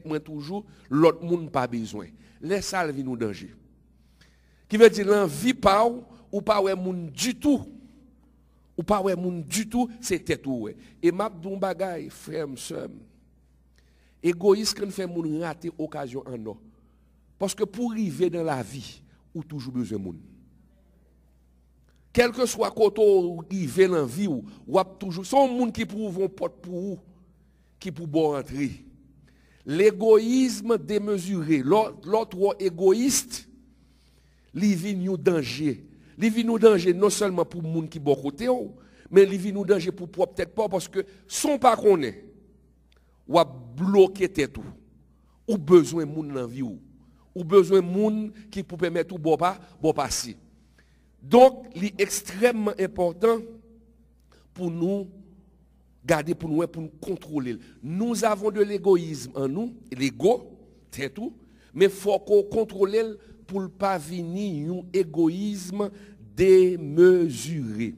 moi toujours, l'autre monde pas besoin. Laisse ça vient nous danger. Qui veut dire l'envie pas ou pas ouais monde du tout. Ou pas ouais monde du tout, c'est tête ou ouais. Et m'a don bagay frère sœur. Égoïste quand fait moun rater occasion en non. Parce que pour arriver dans la vie, ou toujours besoin de monde. Quel que soit côté où arriver dans la vie, ou toujours son monde qui prouve un porte pour vous, qui pour bon entrer. L'égoïsme démesuré, l'autre égoïste, il vit nous danger. Il vit nous danger non seulement pour les gens qui sont bon côté, mais il vit nous danger pour peut-être pas parce que son pas connaît. Ou a bloqué tout. Ou besoin de monde dans la vie ou besoin de monde qui pour permettre tout bon passer. Donc, il est extrêmement important pour nous garder pour nous contrôler. Nous avons de l'égoïsme en nous, l'ego, c'est tout, mais il faut qu'on contrôle pour ne pas venir un égoïsme démesuré.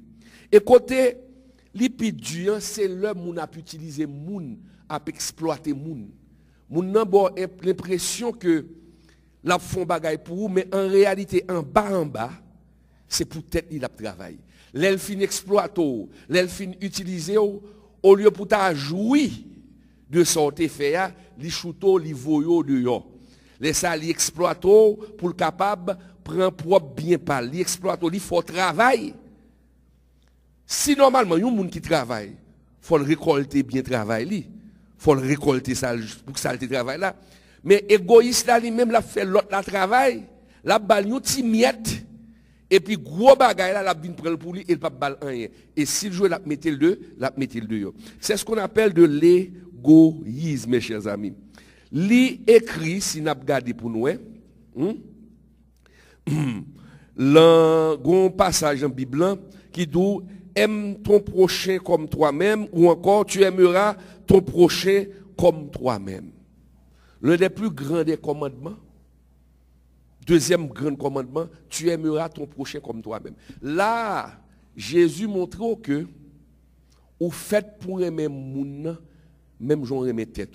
Et côté l'épidure, c'est l'homme où on a pu utiliser moun, a pu exploiter moun. Moun n'a pas l'impression que la font bagaille pour vous, mais en réalité, en bas, c'est pour tête il a travail. L'elfine exploito, l'elfine utilisé au lieu pour ta jouir de sortir faire, li chouto, li voyo de yo. Les ça li exploito pour le capable prend propre bien pas, li exploito, li faut travail. Si normalement yon moun qui travaille, faut le récolter bien travail li, faut le récolter ça pour que ça le travail là. Mais égoïste là lui-même l'a fait l'autre la travail, la balle yon ti miette et puis gros bagay là la vinn prendre pour lui et pas balle rien. Et s'il joue la mettre le deux, c'est ce qu'on appelle de l'égoïsme mes chers amis. Li écrit si n'a regardé pour nous un passage en Bible qui dit aime ton prochain comme toi-même ou encore tu aimeras ton prochain comme toi-même. L'un des plus grands des commandements. Deuxième grand commandement, tu aimeras ton prochain comme toi-même. Là, Jésus montre que ou fait pour aimer moun, même j'en aimer tête.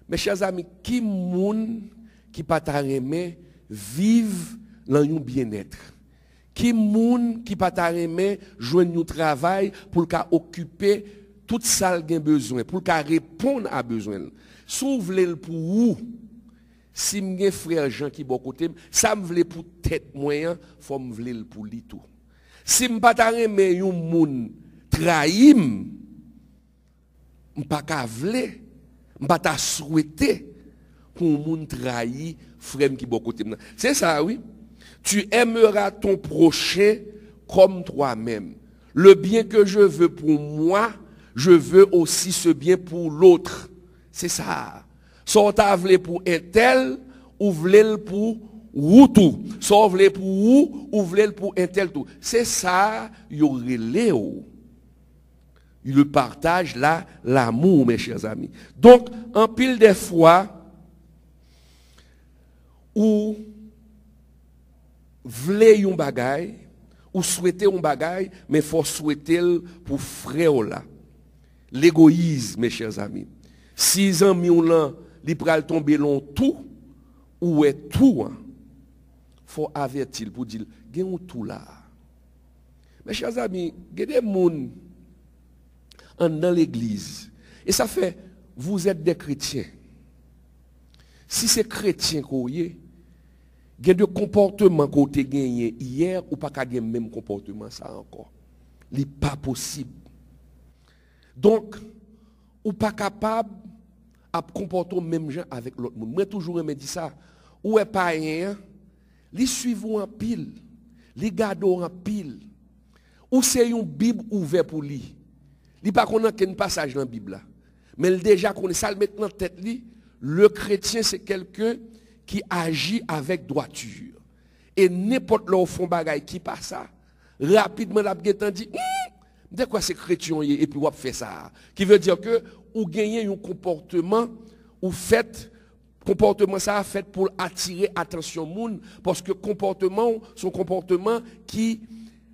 Mes chers amis, qui moun qui pas ta aimer vive dans un bien-être. Qui moun qui pas ta aimer joindre un travail pour qu'a occuper tout ça qu'il a besoin, pour qu'a répondre à besoin. S'ouvre pour vous. Si mes frères Jean qui bon côté, ça me vle pour tête moyen, faut me vle pour lui tout. Si me pas ta aimer un moun trahim, m'pas ka vle, m'pas ta souhaiter pour un moun trahi frère qui bon côté. C'est ça oui. Tu aimeras ton prochain comme toi-même. Le bien que je veux pour moi, je veux aussi ce bien pour l'autre. C'est ça. Soit ta vle pour un tel, ou vle pour ou tout. Soit vle pour ou vle pour un tel tout. C'est ça, y'aurait léo. Il partage là l'amour, mes chers amis. Donc, en pile des fois, ou vle yon bagay, ou souhaiter un bagay, mais faut souhaiter pour frère là. L'égoïsme, mes chers amis. 6 ans, li pral tomber long tout ou est tout faut avertir pour dire gen tout là. Mes chers amis, gen des moun dans l'église et ça fait vous êtes des chrétiens. Si c'est chrétien qu'on y gen de comportement qu'on te gagné hier ou pas ka gen même comportement ça encore. Li pas possible. Donc ou pas capable à comporter même gens avec l'autre monde. Moi toujours me dit ça. Ou est pas rien, li suivent en pile, li gardent en pile. Ou c'est une Bible ouverte pour lui. Li pas connaît qu'un passage dans la Bible là. Mais il déjà connaît ça le mettre dans tête li, le chrétien c'est quelqu'un qui agit avec droiture. Et n'importe là au fond bagaille qui passe ça, rapidement la getan dit de quoi c'est chrétien et puis on fait ça. Qui veut dire que ou gagner un comportement ou fait comportement ça a fait pour attirer attention monde parce que comportement son comportement qui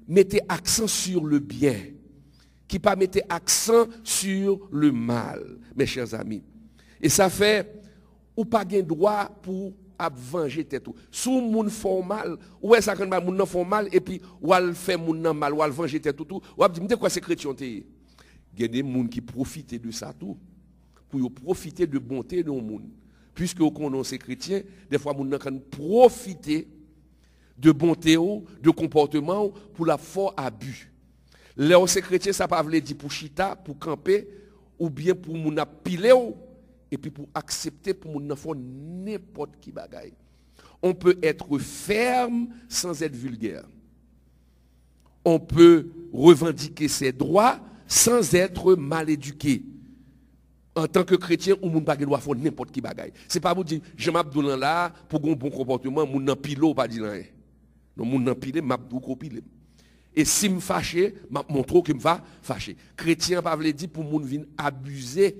mettait accent sur le bien, qui pas mettait accent sur le mal, mes chers amis. Et ça fait ou pas de droit pour venger tête tout. Sous moun font mal, ou est ça quand moun nan font mal et puis ou al fait moun nan mal, ou al venger tête tout, ou ap di m'te quoi c'est chrétien te. Il y a des moun qui profitent de ça tout pour profiter de bonté de moun. Puisque vous connaissez chrétien, des fois moun nan kan profiter de bonté ou de comportement pour la fort abus. Là où c'est chrétien ça pas veut dire pour chita, pour camper ou bien pour moun a piler et puis pour accepter pour moun faire n'importe qui bagaille. On peut être ferme sans être vulgaire. On peut revendiquer ses droits sans être mal éduqué. En tant que chrétien, on moun pas droit faire n'importe qui bagaille. C'est pas vous dire Jean Abdoulan là pour un bon comportement, moun nan pilo pas dire rien. Non moun nan pile, m'abdou ko pile. Et si me fâché, m'a montre que me va fâcher. Chrétien pas veut dire pour moun vinn abuser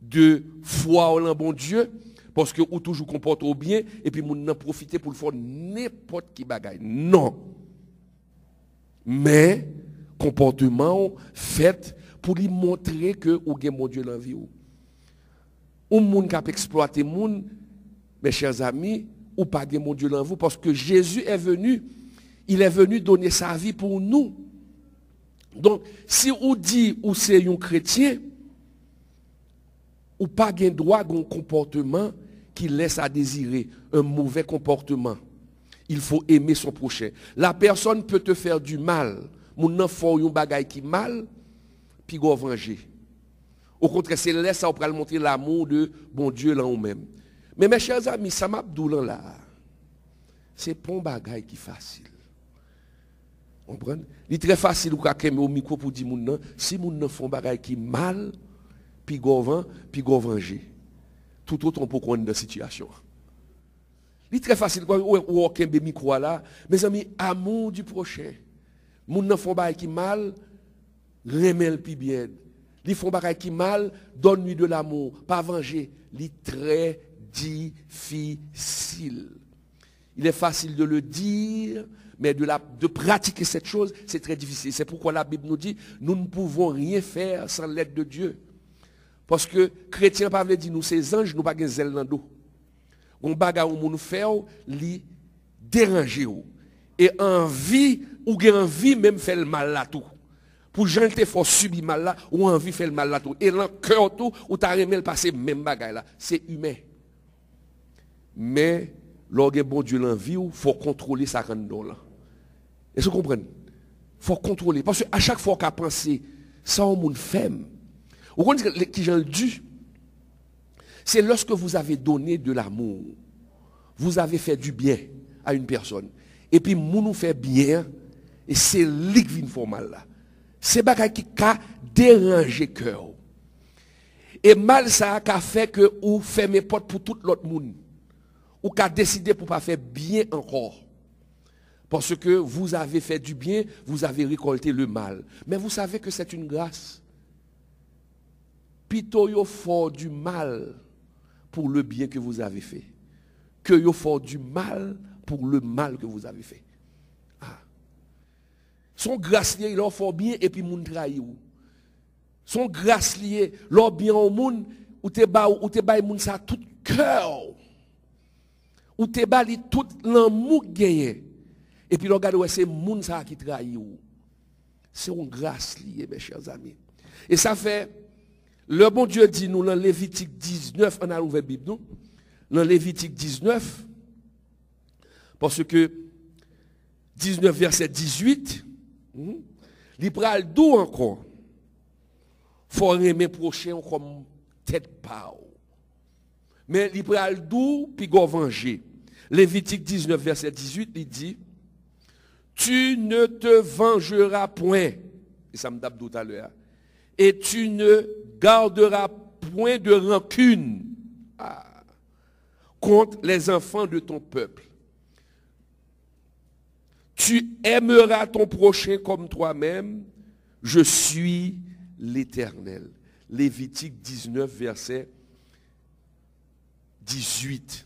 de foi en bon Dieu parce que ou toujours comporte au bien et puis moun nan profiter pour le faire n'importe qui bagaille. Non. Mais comportement fait pour lui montrer que ou gen bon Dieu dans vie ou moun k'ap exploiter moun, mes chers amis, ou pas gen bon Dieu dans vous parce que Jésus est venu, il est venu donner sa vie pour nous. Donc si ou dit ou c'est un chrétien ou pas gen droit à un comportement qui laisse à désirer, un mauvais comportement. Il faut aimer son prochain. La personne peut te faire du mal. Moun nan fò yon bagay qui mal, puis go venger. Au contraire, c'est là ça pour montrer l'amour de bon Dieu là ou même. Mais mes chers amis, ça m'abdoulan là. C'est pas un bagay qui facile. Vous comprenez? Il est très facile ou ka keme au micro pour dire moun nan, si moun nan font bagay qui mal, puis go venger. Tout autre on peut connaître dans la situation. Il est très facile ou kembe micro là, mes amis, amour du prochain. Moun nan font bagay qui mal, remel pi bien. Li font bagay qui mal, donne-lui de l'amour, pas venger. Li très difficile. Il est facile de le dire, mais de pratiquer cette chose, c'est très difficile. C'est pourquoi la Bible nous dit, nous ne pouvons rien faire sans l'aide de Dieu. Parce que chrétien pas veut dire nous ces anges, nous pas gen zèle dans dos. On bagay ou moun fait li déranger ou. Et envie ou gen envie même fait le mal là tout. Pour gens te faut subir mal là ou envie faire le mal là tout. Et dans cœur tout ou t'a remel passer même bagay là, c'est humain. Mais lorsque bon Dieu l'envie ou faut contrôler ça quand là. Est-ce que vous comprenez? Faut contrôler parce que à chaque fois qu'a pensé ça on moun fait. Vous comprenez qui j'en dis? C'est lorsque vous avez donné de l'amour, vous avez fait du bien à une personne, et puis moun nous fait bien, et c'est lui qui vient faire mal là. C'est bagay qui a dérangé cœur. Et mal ça a fait que ou fermez porte pour tout l'autre monde. Ou qu'a décidé pour pas faire bien encore. Parce que vous avez fait du bien, vous avez récolté le mal. Mais vous savez que c'est une grâce. Plutôt yo fort du mal pour le bien que vous avez fait, que yo fort du mal pour le mal que vous avez fait. Ah. Son grâce lié, il en fort bien et puis moun trahi ou. Son grâce lié, l'or bien au moun ou te ba moun ça tout cœur. Ou te ba li tout l'amour gagné. Et puis regarde ouais c'est moun ça qui trahi ou. C'est une grâce liée mes chers amis. Et ça fait le bon Dieu dit nous dans Lévitique 19, on a ouvert la Bible nous. Dans Lévitique 19, parce que 19 verset 18, il pral d'où encore? Faut aimer prochain comme tête pa. Mais il pral d'où puis go venger. Lévitique 19 verset 18, il dit tu ne te vengeras point. Et ça me tape tout à l'heure. Et tu ne garderas point de rancune contre les enfants de ton peuple. Tu aimeras ton prochain comme toi-même. Je suis l'Éternel. Lévitique 19, verset 18.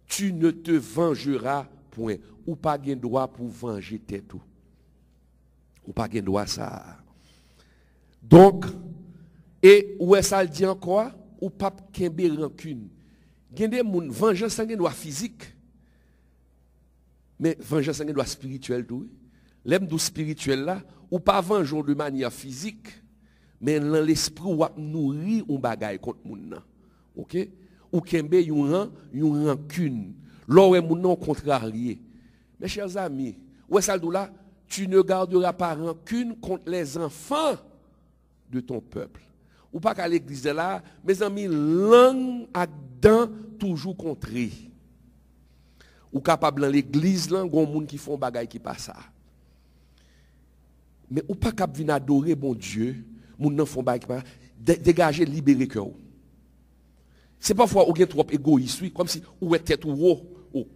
Tu ne te vengeras point. Ou pas gain droit pour venger tête tout. Ou pas gain droit ça. Donc, et où est-ce ça dit encore? Ou pas kembe rancune. Il y a des gens, vengeance c'est un droit physique. Mais vengeance c'est un droit spirituel tout. L'aime du spirituel là, ou pas venger de manière physique, mais dans l'esprit ou nourrir un bagage contre moun. OK? Ou kembe yon rancune. L'or est moun contrarié. Mes chers amis, ouais ça là, tu ne garderas pas rancune contre les enfants de ton peuple. Ou pas qu'à l'église là, mes amis, langue à dents toujours contré. Ou capable dans l'église là, gon moun qui font bagay qui pas ça. Mais ou pas capable venir adorer bon Dieu, moun nan font bagay qui pas dégager libérer cœur. C'est parfois ou gen trop égoïste, oui, comme si ou est tête ou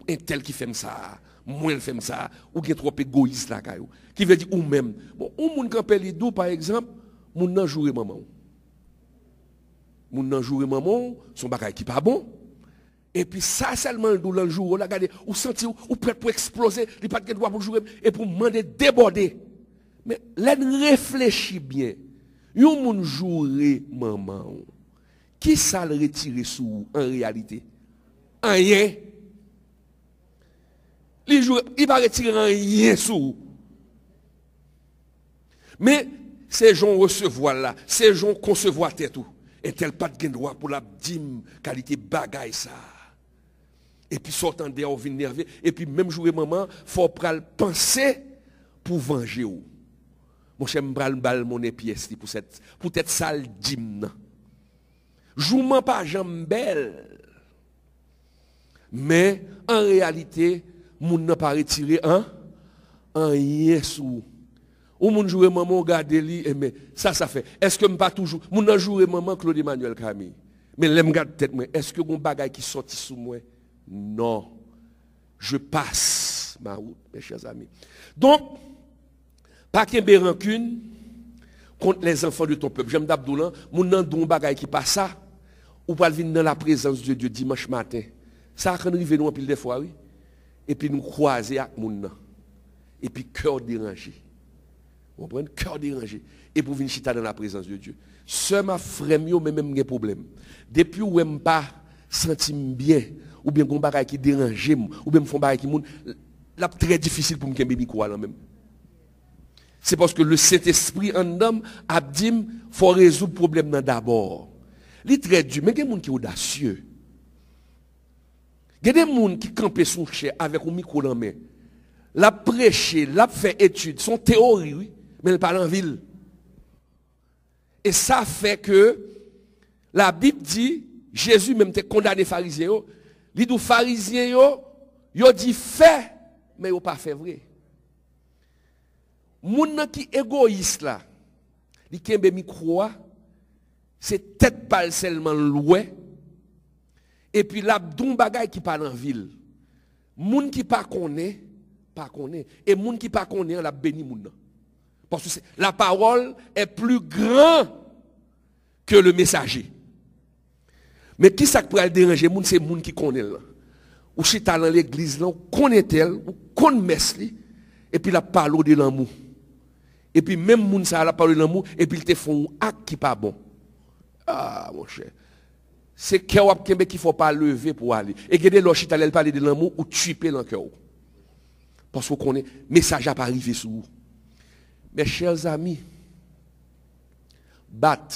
un tel qui fait ça, moi fait ça, ou gen trop égoïste là kayou. Qui veut dire ou même. Bon, ou moun campé li dou par exemple, moun nan jouer maman. Moun nan jouer maman, son bagay qui pas bon. Et puis ça seulement le jour, regardez, ou senti ou prêt pour exploser, il pas de droit pour jouer et pour demander déborder. Mais là réfléchis bien. Yon moun jouer maman. Qui ça le retirer sous en réalité? Rien. Il va retirer rien sous. Mais ces gens recevoir là, ces gens concevoir tête tout. Et tel pas de droit pour la dîme qualité bagaille ça. Et puis sortant dehors vin nerveux et puis même jouer maman, faut pral penser pour venger ou. Mon cher m'bral bal mon pièce pour cette sale dîme. Jouement pas jambe belle. Mais en réalité, moun n'a pas retiré un rien sous. Ou moun jouer maman garder li mais ça fait. Est-ce que m'pas toujours moun n'a jouer maman Claude Emmanuel Camille. Mais l'aime garde tête moi, est-ce que gon bagay qui sorti sous moi? Non. Je passe ma route mes chers amis. Donc pas qu'il y ait rancune contre les enfants de ton peuple. J'aime d'Abdoulan, moun nan don bagay qui passe ça ou pas venir dans la présence de Dieu dimanche matin. Ça quand arrive nous en pile des fois oui. Et puis nous croiser avec moun nan. Et puis cœur dérangé. Vous comprenez? Cœur dérangé. Et pour venir chita dans la présence de Dieu. Ce ma frère mais même des problèmes. Depuis où m'm pas senti bien ou bien gon bagay qui dérange ou bien me font bagay qui moun là très difficile pour me kembe micro là même. C'est parce que le Saint-Esprit en homme a dit faut résoudre le problème d'abord. Il très dur, mais il y a des gens qui sont audacieux. Il y a des gens qui campent son chair avec un micro dans la main. La prêcher, la fait étude, son théorie, oui, mais elle parle en ville. Et ça fait que la Bible dit, Jésus même te condamné pharisiens. Il dit pharisiens, yo dit fait, mais yo pas fait vrai. Moun qui égoïste là, li kembe micro, c'est tête pas seulement loin. Et puis la don bagay qui parle en ville. Moun qui pas connaît. Et moun qui pas connaît, la béni moun. Parce que la parole est plus grande que le messager. Mais qui ça peut déranger moun, c'est moun qui connaît là. Ou chita dans l'église là, ou connaît elle, ou connaît messe li, et puis la parole de l'amour. Et puis même moun ça la parole de l'amour, et puis il te font un acte qui pas bon. Ah mon cher. C'est cœur qu'il faut pas lever pour aller. Et que des lochit aller parler de l'amour ou tuer dans cœur. Parce qu'on connaît message à pas arriver sur vous. Mes chers amis, bat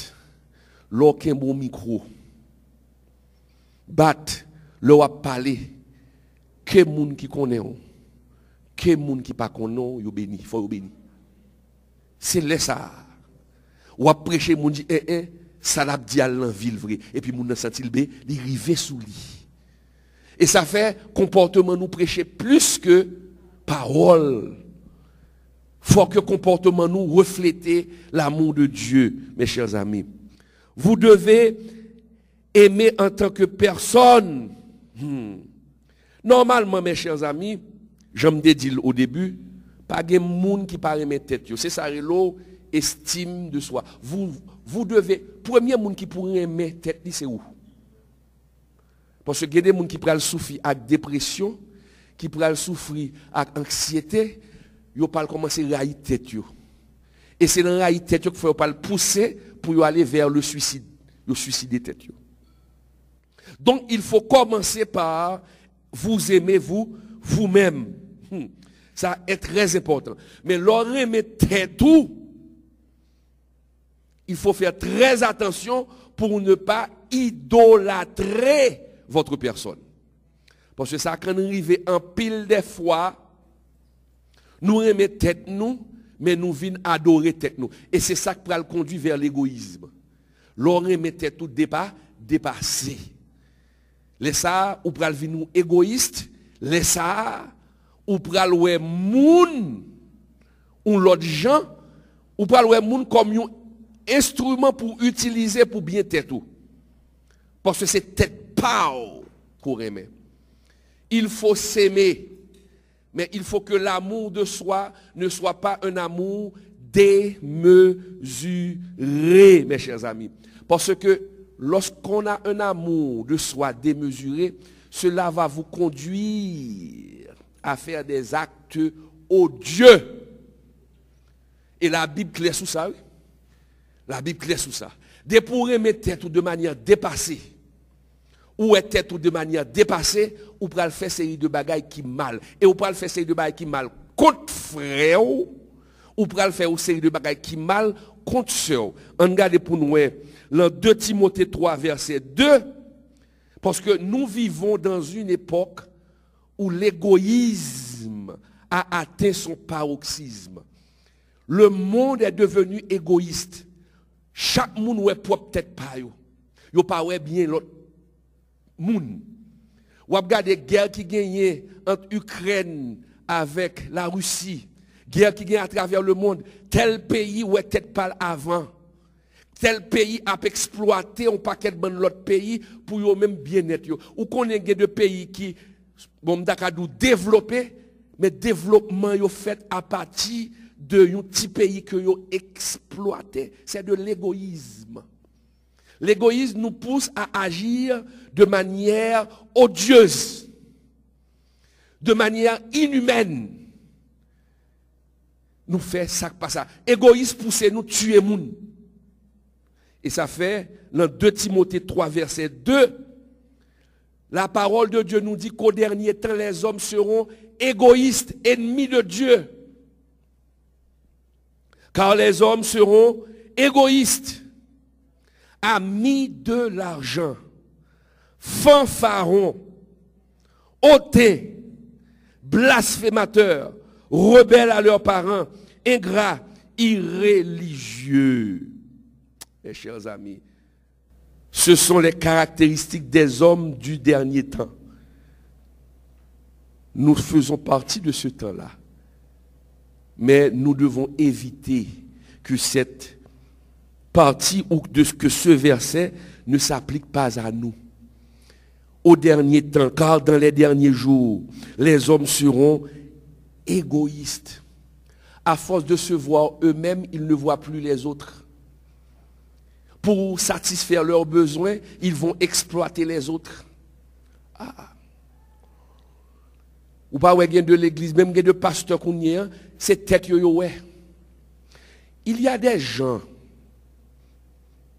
l'aucun bon micro. Bat l'on a parlé que moun qui connaît que moun qui pas connaît yo béni, faut yo béni. C'est là ça. Ou a prêcher moun dit ça l'a dit à l'enville vrai et puis moun nan senti le li rivé sous lui. Et ça fait comportement nous prêcher plus que parole. Faut que comportement nous reflète l'amour de Dieu, mes chers amis. Vous devez aimer en tant que personne. Normalement, mes chers amis, je me dit au début, pas de monde qui parle aimer tête. C'est ça, estime de soi. Vous devez, premier monde qui pourrait aimer tête, c'est où? Parce que il y a des gens qui pourraient souffrir avec dépression, qui pourraient souffrir avec anxiété, ils parlent commencer à railler tête. Et c'est dans railler tête qu'il faut pas le pousser pour aller vers le suicide, le suicide tête. Donc, il faut commencer par vous aimer vous-même. Ça est très important. Mais leur aimer tout, il faut faire très attention pour ne pas idolâtrer votre personne. Parce que ça, quand nous arrivons en pile des fois, nous aimons tête nous, mais nous venons adorer tête nous. Et c'est ça qui va le conduire vers l'égoïsme. L'on aime tête tout dépassé. Les ça, ou pral venir égoïste, les ça, ou pral ouais moun, ou l'autre gens, ou pral ouais moun comme un instrument pour utiliser pour bien tête tout. Parce que c'est tête pao qu'on aime. Il faut s'aimer. Mais il faut que l'amour de soi ne soit pas un amour démesuré, mes chers amis. Parce que lorsqu'on a un amour de soi démesuré, cela va vous conduire à faire des actes odieux. Et la Bible claire sous ça, oui. La Bible claire sous ça. Des pour aimer tête ou de manière dépassée, ou est tête ou de manière dépassée, ou pour faire série de bagailles qui mal. Et ou pour faire série de bagailles qui mal contre frère, ou pour faire une série de bagailles qui mal contre sœur. On regarde pour nous, dans 2 Timothée 3, verset 2, parce que nous vivons dans une époque où l'égoïsme a atteint son paroxysme. Le monde est devenu égoïste. Chaque monde est propre tête pas yo. Yo pas ouais bien l'autre monde. Ou regardez guerre qui gagne entre Ukraine avec la Russie, guerre qui gagne à travers le monde, tel pays où est tête pas avant. Tel pays a exploité un paquet de l'autre pays pour eux même bien-être. Ou qu'on ait de pays qui bon d'accord développé, mais développement yo fait à partir de un petit pays que yo exploité, c'est de l'égoïsme. L'égoïsme nous pousse à agir de manière odieuse, de manière inhumaine. Nous fait ça pas ça. Égoïsme pousse nous tuer moun. Et ça fait dans 2 Timothée 3 verset 2, la parole de Dieu nous dit qu'au dernier temps les hommes seront égoïstes, ennemis de Dieu. Car les hommes seront égoïstes, amis de l'argent, fanfarons, hautains, blasphémateurs, rebelles à leurs parents, ingrats, irréligieux. Mes chers amis, ce sont les caractéristiques des hommes du dernier temps. Nous faisons partie de ce temps-là. Mais nous devons éviter que cette partie ou que ce verset ne s'applique pas à nous. Au dernier temps, car dans les derniers jours, les hommes seront égoïstes. À force de se voir eux-mêmes, ils ne voient plus les autres. Pour satisfaire leurs besoins, ils vont exploiter les autres. Ou pas ouais de l'église, même de pasteurs qu'on y a, c'est tête yo ouais. Il y a des gens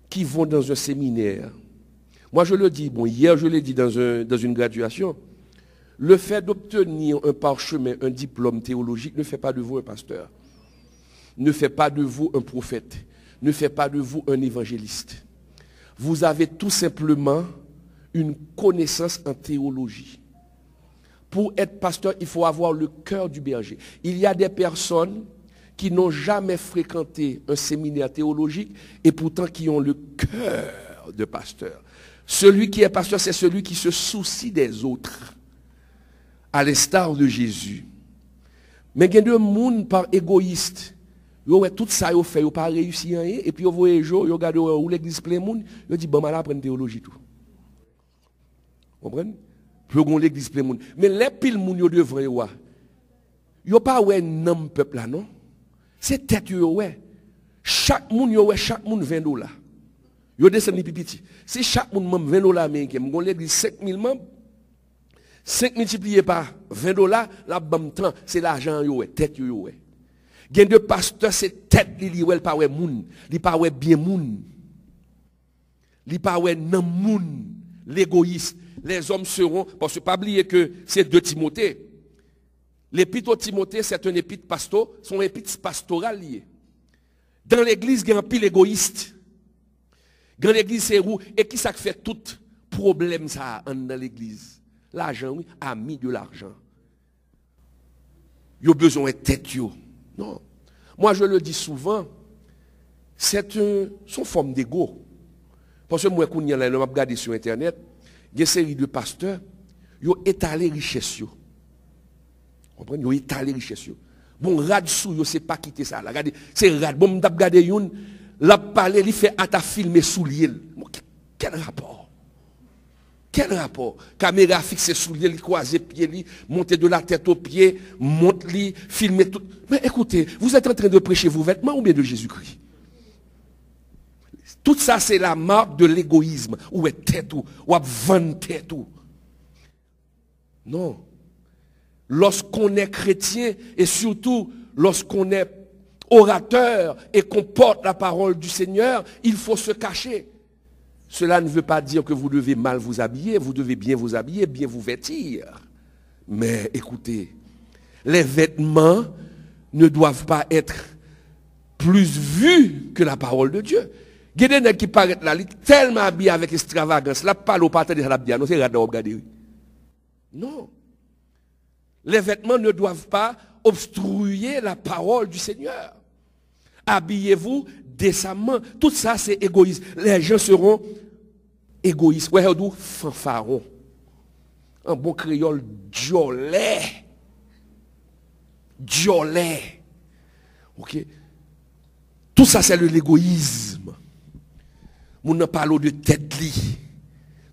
qui vont dans un séminaire. Moi je le dis, bon hier je l'ai dit dans une graduation, le fait d'obtenir un parchemin, un diplôme théologique ne fait pas de vous un pasteur. Ne fait pas de vous un prophète. Ne fait pas de vous un évangéliste. Vous avez tout simplement une connaissance en théologie. Pour être pasteur, il faut avoir le cœur du berger. Il y a des personnes qui n'ont jamais fréquenté un séminaire théologique et pourtant qui ont le cœur de pasteur. Celui qui est pasteur, c'est celui qui se soucie des autres, à l'instar de Jésus. Mais il y a des gens par égoïste. Yo tout ça yo fait, yo pas réussi rien et puis yo voyez yo regarde où l'église plein monde, yo dit bon mal apprendre théologie tout. Comprenez? Puis on l'église plein monde. Mais les pile moun yo devant yo pas ouais nom peuple là non. C'est tête yo ouais. Chaque moun yo ouais, chaque moun $20. Yo descend ni petit. Si chaque moun même $20 américain, on l'église 5000 membres. 5 multiplié par $20, la bam temps, c'est l'argent yo ouais, tête yo ouais. Gen de pasteur c'est tête li ouais pas ouais moun, li pas ouais bien moun. Li pas ouais nan moun, l'égoïste. Les hommes seront, parce que pas oublier que c'est de Timothée. L'épître au Timothée, c'est un épître son épître pastoral lié. Dans l'église, il y a un pile égoïste. Dans l'église, c'est où? Et qui ça fait tout problème ça dans l'église? L'argent, oui, ami de l'argent. Il y a besoin de tête. Non. Moi, je le dis souvent, c'est une forme d'ego. Parce que moi, quand je regarde sur Internet, il y a une série de pasteurs, ils ont étalé richesse. Vous comprenez? Ils ont étalé richesse. Bon, rad sou, yo c'est pas quitter ça. Regardez, c'est rad. Bon, m'tap gade yon, la parler, il fait à ta filmer sous l'île. Quel rapport? Quel rapport? Caméra fixée sous l'île, croiser pied, li, monter de la tête aux pieds, monte li, filmer tout. Mais écoutez, vous êtes en train de prêcher vos vêtements ou bien de Jésus-Christ? Tout ça, c'est la marque de l'égoïsme. Ou est tête ou vendre tête ou. Non. Lorsqu'on est chrétien et surtout lorsqu'on est orateur et qu'on porte la parole du Seigneur, il faut se cacher. Cela ne veut pas dire que vous devez mal vous habiller, vous devez bien vous habiller, bien vous vêtir. Mais écoutez, les vêtements ne doivent pas être plus vus que la parole de Dieu. Il y a des gens qui paraissent là, tellement habillés avec extravagance, là, pas au partenaire de la bien, non, c'est regarder. Non. Les vêtements ne doivent pas obstruer la parole du Seigneur. Habillez-vous décemment. Tout ça, c'est égoïste. Les gens seront égoïstes. Ouais, on fanfaron. Un bon créole, djolé. Djolé. Ok? Tout ça, c'est l'égoïsme. On ne parle de tête li.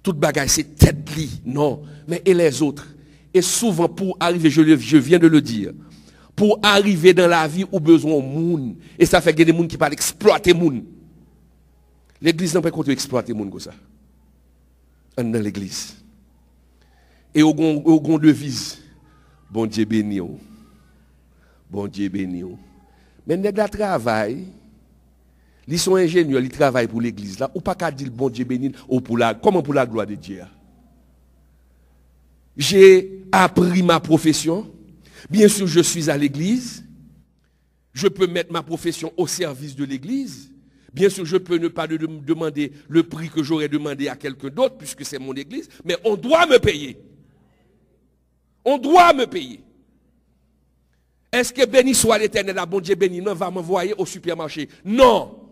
Toute bagaille, c'est tête li. Non. Mais et les autres? Et souvent, pour arriver, je viens de le dire, pour arriver dans la vie, on besoin de monde. Et ça fait qu'il y a des gens qui parlent exploiter les gens. L'église n'a pas compté exploiter les gens comme ça. Dans l'église. Et au grand devise, bon Dieu béni. Bon Dieu béni. Mais les gens travaillent, ils sont ingénieurs, ils travaillent pour l'église là, ou pas qu'à dire bon Dieu béni, ou pour comment pour la gloire de Dieu. J'ai appris ma profession. Bien sûr, je suis à l'église. Je peux mettre ma profession au service de l'église. Bien sûr, je peux ne pas demander le prix que j'aurais demandé à quelqu'un d'autre, puisque c'est mon église. Mais on doit me payer. On doit me payer. Est-ce que béni soit l'Éternel, la bon Dieu béni, non, va m'envoyer au supermarché? Non.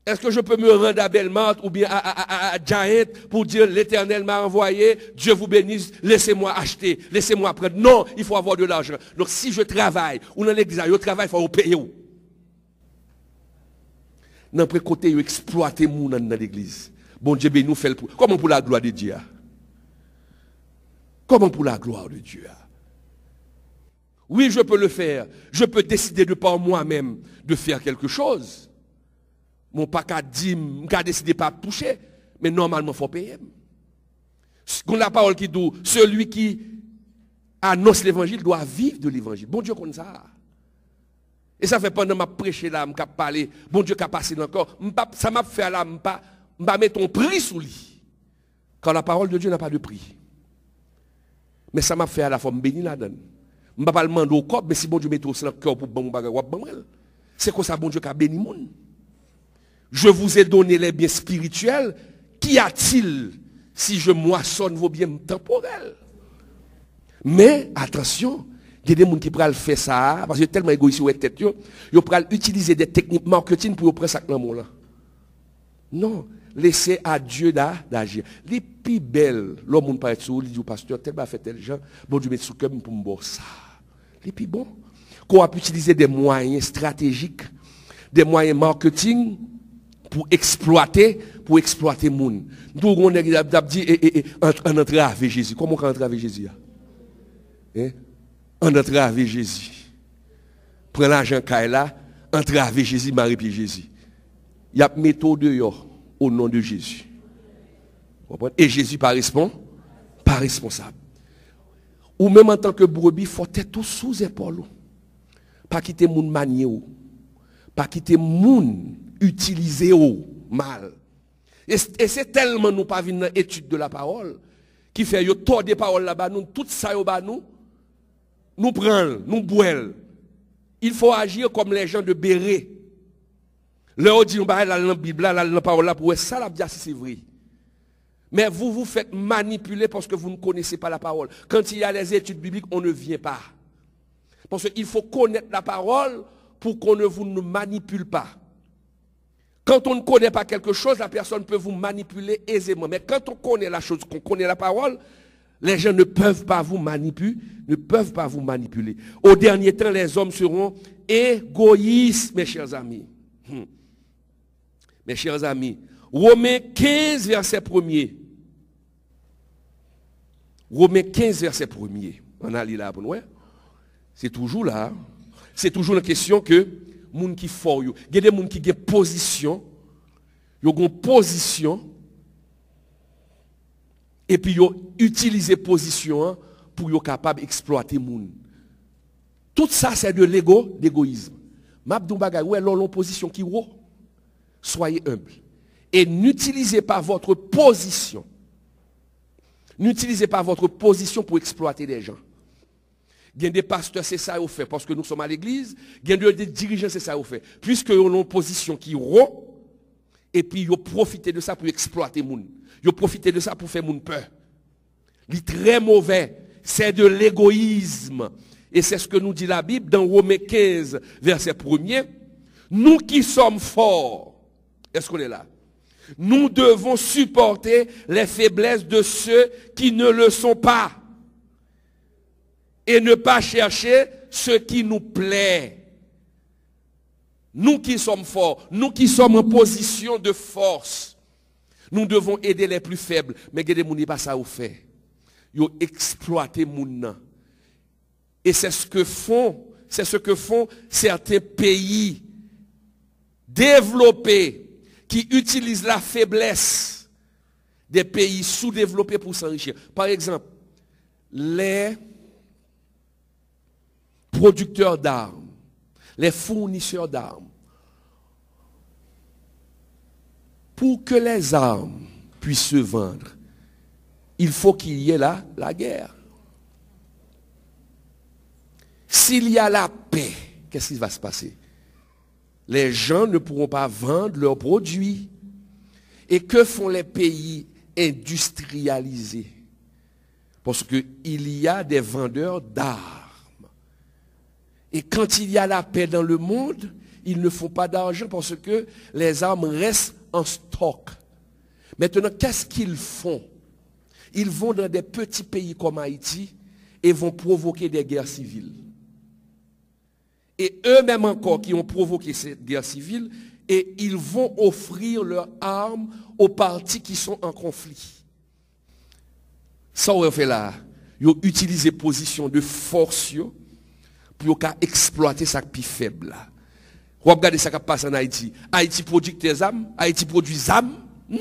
Est-ce que je peux me rendre à Belmont ou bien à Giant pour dire l'Éternel m'a envoyé, Dieu vous bénisse, laissez-moi acheter, laissez-moi prendre? Non, il faut avoir de l'argent. Donc si je travaille, ou dans l'église, je travaille, il faut payer. Dans le côté, vous exploitez les gens dans l'église. Bon Dieu béni nous fait le pour. Comment pour la gloire de Dieu? Comment pour la gloire de Dieu? Oui, je peux le faire. Je peux décider de par moi-même de faire quelque chose. Mon pas qu'à dire, qu'à décider pas de toucher, mais normalement il faut payer. Qu'on la parole qui dit, celui qui annonce l'évangile doit vivre de l'évangile. Bon Dieu comme ça. Et ça fait pendant ma prêcher là, m'a parler, bon Dieu qui a passé encore, ça m'a fait là, m'a mettre ton prix sous lui. Quand la parole de Dieu n'a pas de prix. Mais ça m'a fait à la fois béni la donne. Je ne vais pas demander au corps, mais si bon Dieu met au cœur pour bon bagage, c'est comme ça bon Dieu qui a béni monde. Je vous ai donné les biens spirituels. Qu'y a-t-il si je moissonne vos biens temporels? Mais attention, il y a des gens qui peuvent faire ça parce que tellement égoïste ou tête, ils peuvent utiliser des techniques marketing pour prendre ça dans là. Non, laissez à Dieu d'agir. Les plus belles, l'homme paraît sous, il dit au pasteur, tel fait tel gens, bon Dieu met sous cœur pour me boire ça. Les plus bons, qu'on a pu utiliser des moyens stratégiques, des moyens marketing pour exploiter les gens. Nous, on a dit, on entre avec Jésus. Comment on entre avec Jésus? On entre avec Jésus. Prends l'argent là, entre avec Jésus, Marie et Jésus. Il y a une méthode dehors au nom de Jésus. Et Jésus pas responsable. Ou même en tant que brebis, il faut être tout sous épaule. Pas quitter moun manier ou. Pas quitter moun utiliser ou mal. Et c'est tellement nous pas venir dans l'étude de la parole qui fait yo tord des paroles là-bas, nous, tout ça yo bas nous prenons, nous boivons. Il faut agir comme les gens de Béret. Leur dit, dans la Bible, dans la parole là, pour ça, la dire si c'est vrai. Mais vous vous faites manipuler parce que vous ne connaissez pas la parole. Quand il y a les études bibliques, on ne vient pas. Parce qu'il faut connaître la parole pour qu'on ne vous manipule pas. Quand on ne connaît pas quelque chose, la personne peut vous manipuler aisément. Mais quand on connaît la chose, qu'on connaît la parole, les gens ne peuvent pas vous manipuler, Au dernier temps, les hommes seront égoïstes, mes chers amis. Mes chers amis, Romains 15, verset 1er. Romains 15, verset 1er. On a lu là, c'est toujours là. C'est toujours la question que moun qui fort yo, il y a des moun qui ont position, yo ont position et puis yo utiliser position pour yo capable exploiter moun. Tout ça c'est de l'égoïsme. Mabdou bagay ouais l'on position qui haut. Soyez humble et n'utilisez pas votre position. N'utilisez pas votre position pour exploiter les gens. Il y a des pasteurs, c'est ça au fait, parce que nous sommes à l'église. Il y a des dirigeants, c'est ça au fait. Puisque ils ont une position qui est haut, et puis ils ont profité de ça pour exploiter les gens. Ils ont profité de ça pour faire les gens peur. C'est très mauvais. C'est de l'égoïsme. Et c'est ce que nous dit la Bible dans Romains 15, verset 1er. Nous qui sommes forts, est-ce qu'on est là? Nous devons supporter les faiblesses de ceux qui ne le sont pas. Et ne pas chercher ce qui nous plaît. Nous qui sommes forts, nous qui sommes en position de force, nous devons aider les plus faibles. Mais gade moun pas ça ou fait. Yo exploiter moun. Et c'est ce que font certains pays développés qui utilisent la faiblesse des pays sous-développés pour s'enrichir. Par exemple, les producteurs d'armes, les fournisseurs d'armes. Pour que les armes puissent se vendre, il faut qu'il y ait la guerre. S'il y a la paix, qu'est-ce qui va se passer? Les gens ne pourront pas vendre leurs produits. Et que font les pays industrialisés? Parce qu'il y a des vendeurs d'armes. Et quand il y a la paix dans le monde, ils ne font pas d'argent parce que les armes restent en stock. Maintenant, qu'est-ce qu'ils font? Ils vont dans des petits pays comme Haïti et vont provoquer des guerres civiles. Et eux-mêmes encore qui ont provoqué cette guerre civile, et ils vont offrir leurs armes aux partis qui sont en conflit. Ça, on fait là. Ils ont utilisé position de force pour exploiter ça plus faible. Regardez ça qui passe en Haïti. Haïti produit des armes, Haïti produit des armes. Non!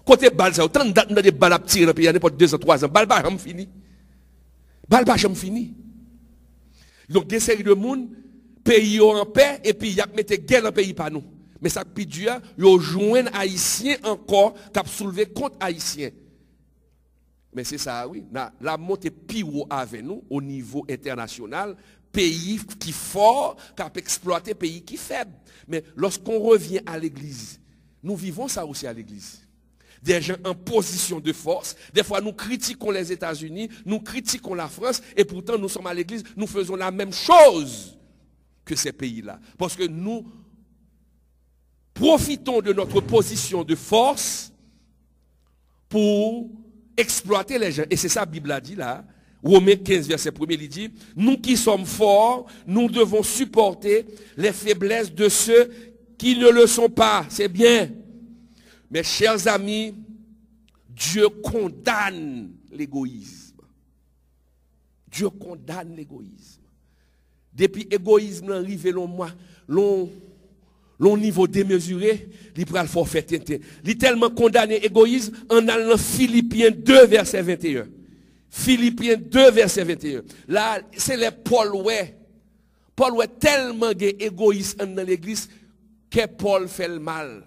Côté balle, ça, autant de des balles à tirer dans le pays, n'importe 2 ans, 3 ans. Balle pas jamais fini. Balle pas jamais fini. Donc, des séries de monde, pays en paix, et puis il y a mis guerre dans le pays par nous. Mais ça puis Dieu, ils ont joint Haïtiens encore, qui a soulevé contre Haïtiens. Mais c'est ça, oui. La montée pire avec nous, au niveau international, pays qui fort, qui a exploité pays qui faible. Mais lorsqu'on revient à l'église, nous vivons ça aussi à l'église. Des gens en position de force. Des fois, nous critiquons les États-Unis, nous critiquons la France, et pourtant, nous sommes à l'église, nous faisons la même chose que ces pays-là. Parce que nous profitons de notre position de force pour exploiter les gens. Et c'est ça la Bible a dit là. Romains 15, verset 1er, il dit, nous qui sommes forts, nous devons supporter les faiblesses de ceux qui ne le sont pas. C'est bien. Mes chers amis, Dieu condamne l'égoïsme. Dieu condamne l'égoïsme. Depuis l'égoïsme arrive l'on niveau démesuré, il prend le forfait. Il est tellement condamné l'égoïsme en allant Philippiens 2, verset 21. Philippiens 2, verset 21. Là, c'est les Paul ouais. Paul ouais tellement égoïste dans l'église que Paul fait le mal.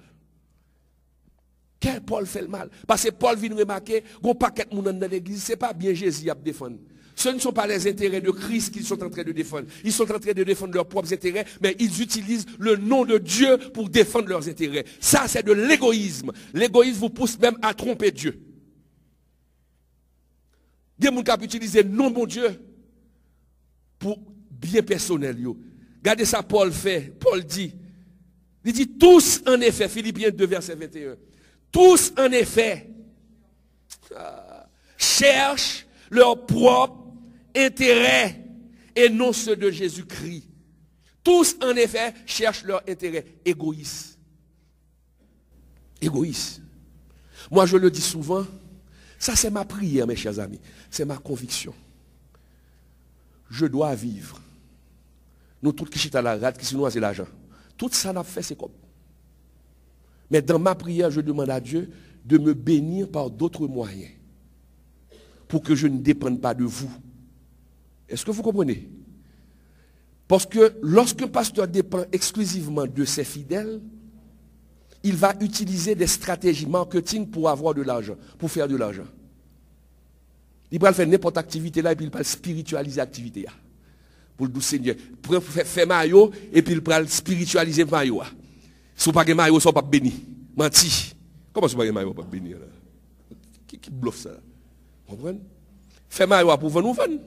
Quel Paul fait le mal? Parce que Paul vient remarquer, qu'on paquet de monde dans l'église, c'est pas bien Jésus à défendre. Ce ne sont pas les intérêts de Christ qu'ils sont en train de défendre. Ils sont en train de défendre leurs propres intérêts, mais ils utilisent le nom de Dieu pour défendre leurs intérêts. Ça, c'est de l'égoïsme. L'égoïsme vous pousse même à tromper Dieu. Il y a des gens qui utilisent le nom de Dieu pour bien personnel. Regardez ça, Paul fait. Paul dit, il dit tous en effet, Philippiens 2, verset 21, tous en effet cherchent leur propre intérêt et non ceux de Jésus-Christ. Tous en effet cherchent leur intérêt égoïste. Égoïste. Moi je le dis souvent, ça c'est ma prière mes chers amis, c'est ma conviction. Je dois vivre. Nous tous qui sommes à la rade, qui sinon c'est l'argent. Tout ça n'a fait c'est comme. Mais dans ma prière, je demande à Dieu de me bénir par d'autres moyens. Pour que je ne dépende pas de vous. Est-ce que vous comprenez? Parce que lorsque un pasteur dépend exclusivement de ses fidèles, il va utiliser des stratégies marketing pour avoir de l'argent, pour faire de l'argent. Il va faire n'importe quelle activité là et puis il va spiritualiser l'activité là. Pour le doux Seigneur. Pour faire maillot et puis il va spiritualiser maillot. Si vous n'avez pas de maillot, vous ne pas béni. Menti. Comment si vous n'avez pas de maillot, vous ne pas béni? Qui bluffe ça? Vous comprenez? Fait maillot pour vous vendre.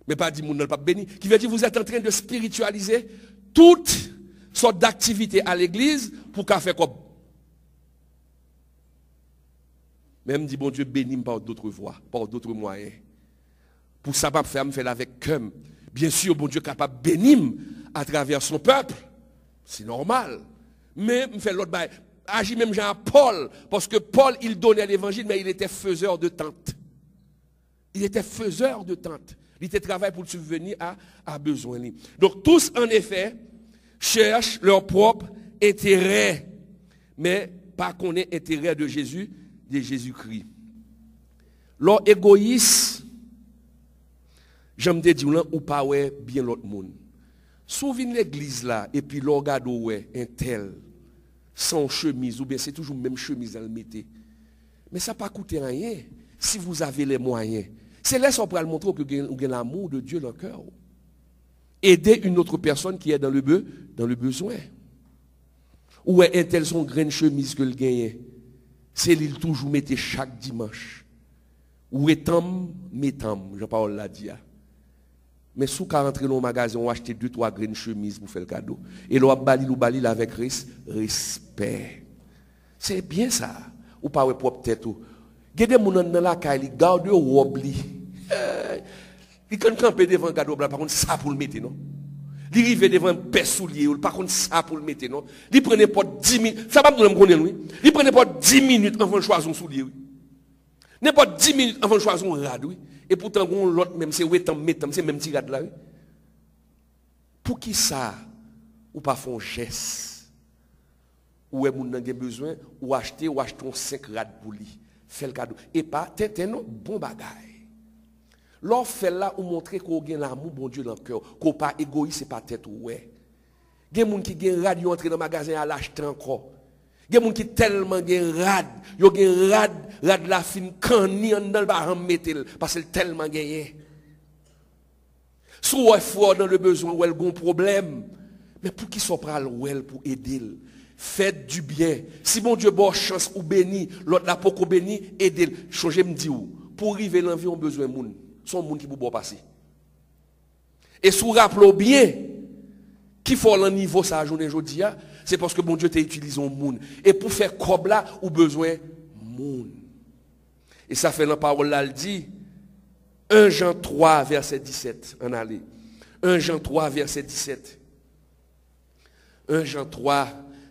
Mais pas dire que vous n'avez pas béni. Qui veut dire que vous êtes en train de spiritualiser toute sorte d'activité à l'église pour qu'à faire comme. Même dit, bon Dieu, bénis par d'autres voies, par d'autres moyens. Pour ça, pas faire, me faire avec cœur. Bien sûr, bon Dieu est capable de bénir à travers son peuple. C'est normal. Mais me fait l'autre bail. Agit même Jean Paul. Parce que Paul, il donnait l'évangile, mais il était faiseur de tentes. Il était faiseur de tentes. Il était travail pour subvenir à besoin. Donc tous, en effet, cherchent leur propre intérêt. Mais pas qu'on ait intérêt de Jésus, de Jésus-Christ. Leur égoïsme, j'aime te dire, ou pas ouais bien l'autre monde. Souviens l'église là, et puis l'on regarde ouais, un tel, sans chemise, ou bien c'est toujours même chemise à le mettre. Mais ça n'a pas coûté rien si vous avez les moyens. C'est là qu'on pourra le montrer que vous avez l'amour de Dieu dans le cœur. Aider une autre personne qui est dans le besoin. Ou est un tel son grain de chemise que le gagne. C'est lui toujours mettre chaque dimanche. Ou étant, mettant, Jean-Paul l'a dit. Mais si vous rentrez dans le magasin, on acheter 2-3 graines de chemise pour faire le cadeau. Et l'on bali avec respect. C'est bien ça. Ou pas ouais propre tête. Il y a des gens dans la caille, ils gardent le robe. Ils quand camper devant le cadeau, par contre, ça pour le mettre, non? Ils arrivent devant un père soulier, par contre, ça pour le mettre, non? Ils prennent pas 10 minutes. Ça va me donner oui. Ils prennent pas 10 minutes avant de choisir un soulier, oui. N'importe 10 minutes avant de choisir un rad, oui. Et pourtant, l'autre même, c'est c'est même petit rad là, oui. Pour qui ça, ou pas font geste, ou est moun nan gen besoin, ou acheter 5 rad pour lui, fait le cadeau. Et pas, t'es non, bon bagay. L'on fait là, ou montrer qu'on a l'amour, bon Dieu, dans le cœur, qu'on pas égoïste, c'est pas tête ou ouais. Il y a des gens qui gen rad, ils entrent dans le magasin à l'acheter encore. Il y a des gens qui tellement gen rad, ils gen rad la fin, cani en dans le bar mettre parce que tellement gagné. Soit fort dans le besoin ou elle a un problème, mais pour qui soit pral pour aider. Faites du bien. Si mon Dieu bonne chance ou béni, l'autre n'a pas béni, aidez. Changez me dire pour arriver l'envie on besoin de monde. Son monde qui peut bon passer. Et si vous rappelez bien qui faut le niveau ça journée aujourd'hui, c'est parce que mon Dieu t'a utilisé un monde. Et pour faire comme là, ou besoin monde. Et ça fait la parole là, elle dit 1 Jean 3, verset 17. En allez. 1 Jean 3, verset 17. 1 Jean 3,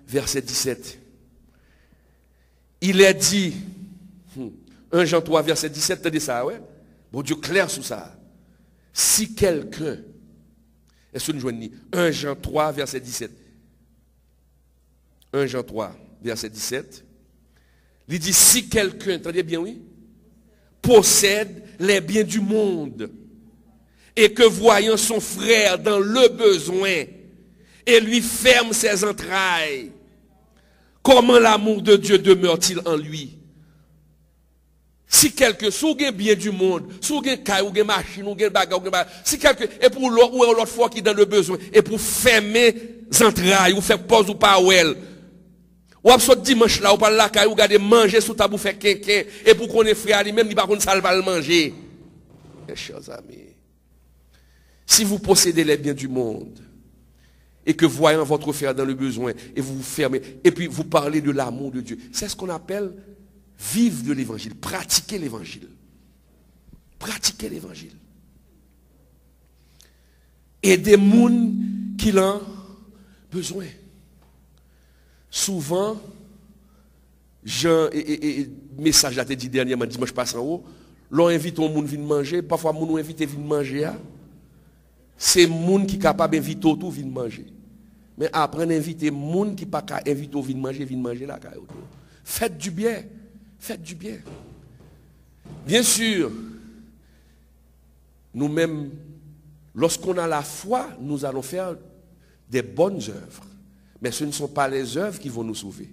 verset 17. Il est dit, 1 Jean 3, verset 17, t'as dit ça, ouais? Bon Dieu clair sur ça. Si quelqu'un, est-ce que nous joignons 1 Jean 3, verset 17. 1 Jean 3, verset 17. Il dit, si quelqu'un, entendez bien, oui, possède les biens du monde et que voyant son frère dans le besoin et lui ferme ses entrailles, Comment l'amour de Dieu demeure-t-il en lui? Si quelqu'un, si vous avez bien du monde, si vous avez caille, ou une machine, ou une bagarre, si quelqu'un, et pour l'autre fois qui est dans le besoin, et pour fermer les entrailles, ou faire pause ou pas ou elle, ou absolument dimanche là, ou pas la caille, ou garder manger sous tabou, faire quelqu'un, et pour qu'on ait frère, lui-même, il va contre ça, il va le manger. Mes chers amis, si vous possédez les biens du monde, et que voyant votre frère dans le besoin, et vous vous fermez, et puis vous parlez de l'amour de Dieu, c'est ce qu'on appelle vivre de l'évangile, pratiquer l'évangile. Pratiquer l'évangile. Et des gens qui l'ont besoin. Souvent, message a été dit dernièrement, dimanche passé en haut, l'on invite un monde à venir manger, parfois on invite à venir manger. C'est les gens qui sont capables d'inviter autour à venir manger. Mais après, on invite les gens qui ne sont pas capables d'inviter à venir manger là. Faites du bien. Faites du bien. Bien sûr, nous-mêmes, lorsqu'on a la foi, nous allons faire des bonnes œuvres. Mais ce ne sont pas les œuvres qui vont nous sauver.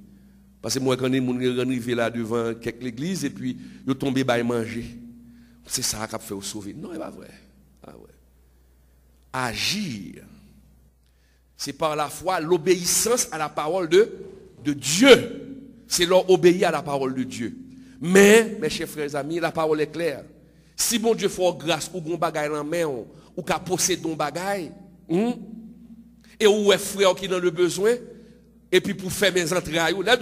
Parce que moi, quand on est arrivé là devant quelques églises et puis ils sont tombés à manger, c'est ça qui a fait nous sauver. Non, c'est pas vrai. Ah ouais. Agir, c'est par la foi, l'obéissance à la parole de Dieu. C'est leur obéir à la parole de Dieu. Mais, mes chers frères et amis, la parole est claire. Si bon Dieu fait grâce ou bon bagaille dans la main, ou qu'a possédé ton bagaille, et où est frère qui est dans le besoin, et puis pour faire mes entrailles, là,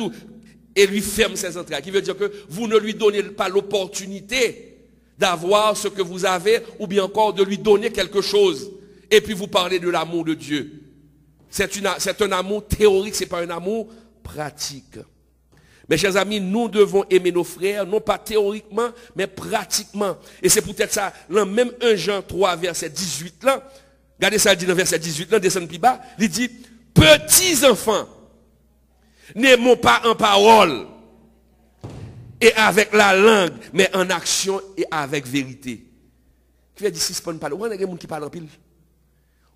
et lui ferme ses entrailles, qui veut dire que vous ne lui donnez pas l'opportunité d'avoir ce que vous avez, ou bien encore de lui donner quelque chose, et puis vous parlez de l'amour de Dieu. C'est un amour théorique, ce n'est pas un amour pratique. Mes chers amis, nous devons aimer nos frères, non pas théoriquement, mais pratiquement. Et c'est peut-être ça, là, même 1 Jean 3, verset 18, là, regardez ça, il dit dans verset 18, là, descend plus bas, il dit, petits enfants, n'aimons pas en parole et avec la langue, mais en action et avec vérité. Qui veut dire, si ce n'est pas parler, il y a des gens qui parlent en pile.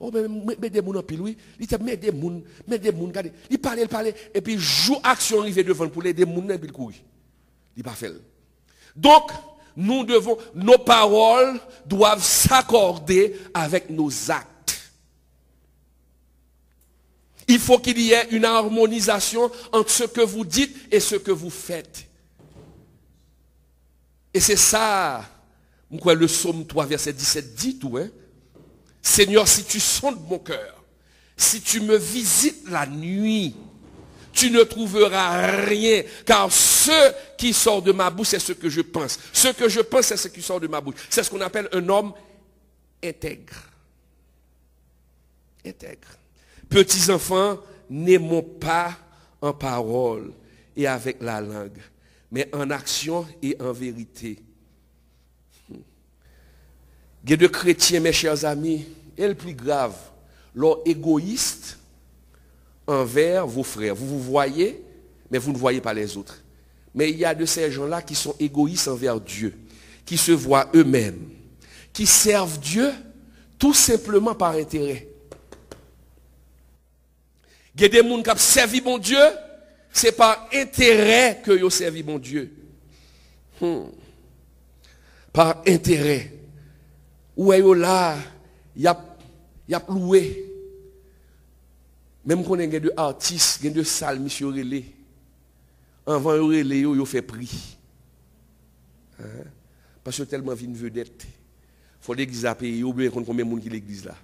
Oh, mais des gens en pile, oui. Il dit, mais des gens, regardez. Il parle, et puis joue action arrivée devant pour les gens, et puis il court. Il pas fait. Donc, nos paroles doivent s'accorder avec nos actes. Il faut qu'il y ait une harmonisation entre ce que vous dites et ce que vous faites. Et c'est ça, le psaume 3, verset 17 dit tout, hein. Seigneur, si tu sondes mon cœur, si tu me visites la nuit, tu ne trouveras rien, car ce qui sort de ma bouche, c'est ce que je pense. Ce que je pense, c'est ce qui sort de ma bouche. C'est ce qu'on appelle un homme intègre. Intègre. Petits enfants, n'aimons pas en parole et avec la langue, mais en action et en vérité. Il y a de chrétiens, mes chers amis, et le plus grave, leur égoïste envers vos frères. Vous vous voyez, mais vous ne voyez pas les autres. Mais il y a de ces gens-là qui sont égoïstes envers Dieu, qui se voient eux-mêmes, qui servent Dieu tout simplement par intérêt. Il y a des gens qui ont servi mon Dieu, c'est par intérêt que ils ont servi mon Dieu. Par intérêt. Où est là, il y a loué. Même quand on a des artistes, des salles, monsieur Relé. Avant Relé, il fait prix. Parce que tellement vine vedette. Il faut l'église à payer, ou bien combien de monde qui l'église là.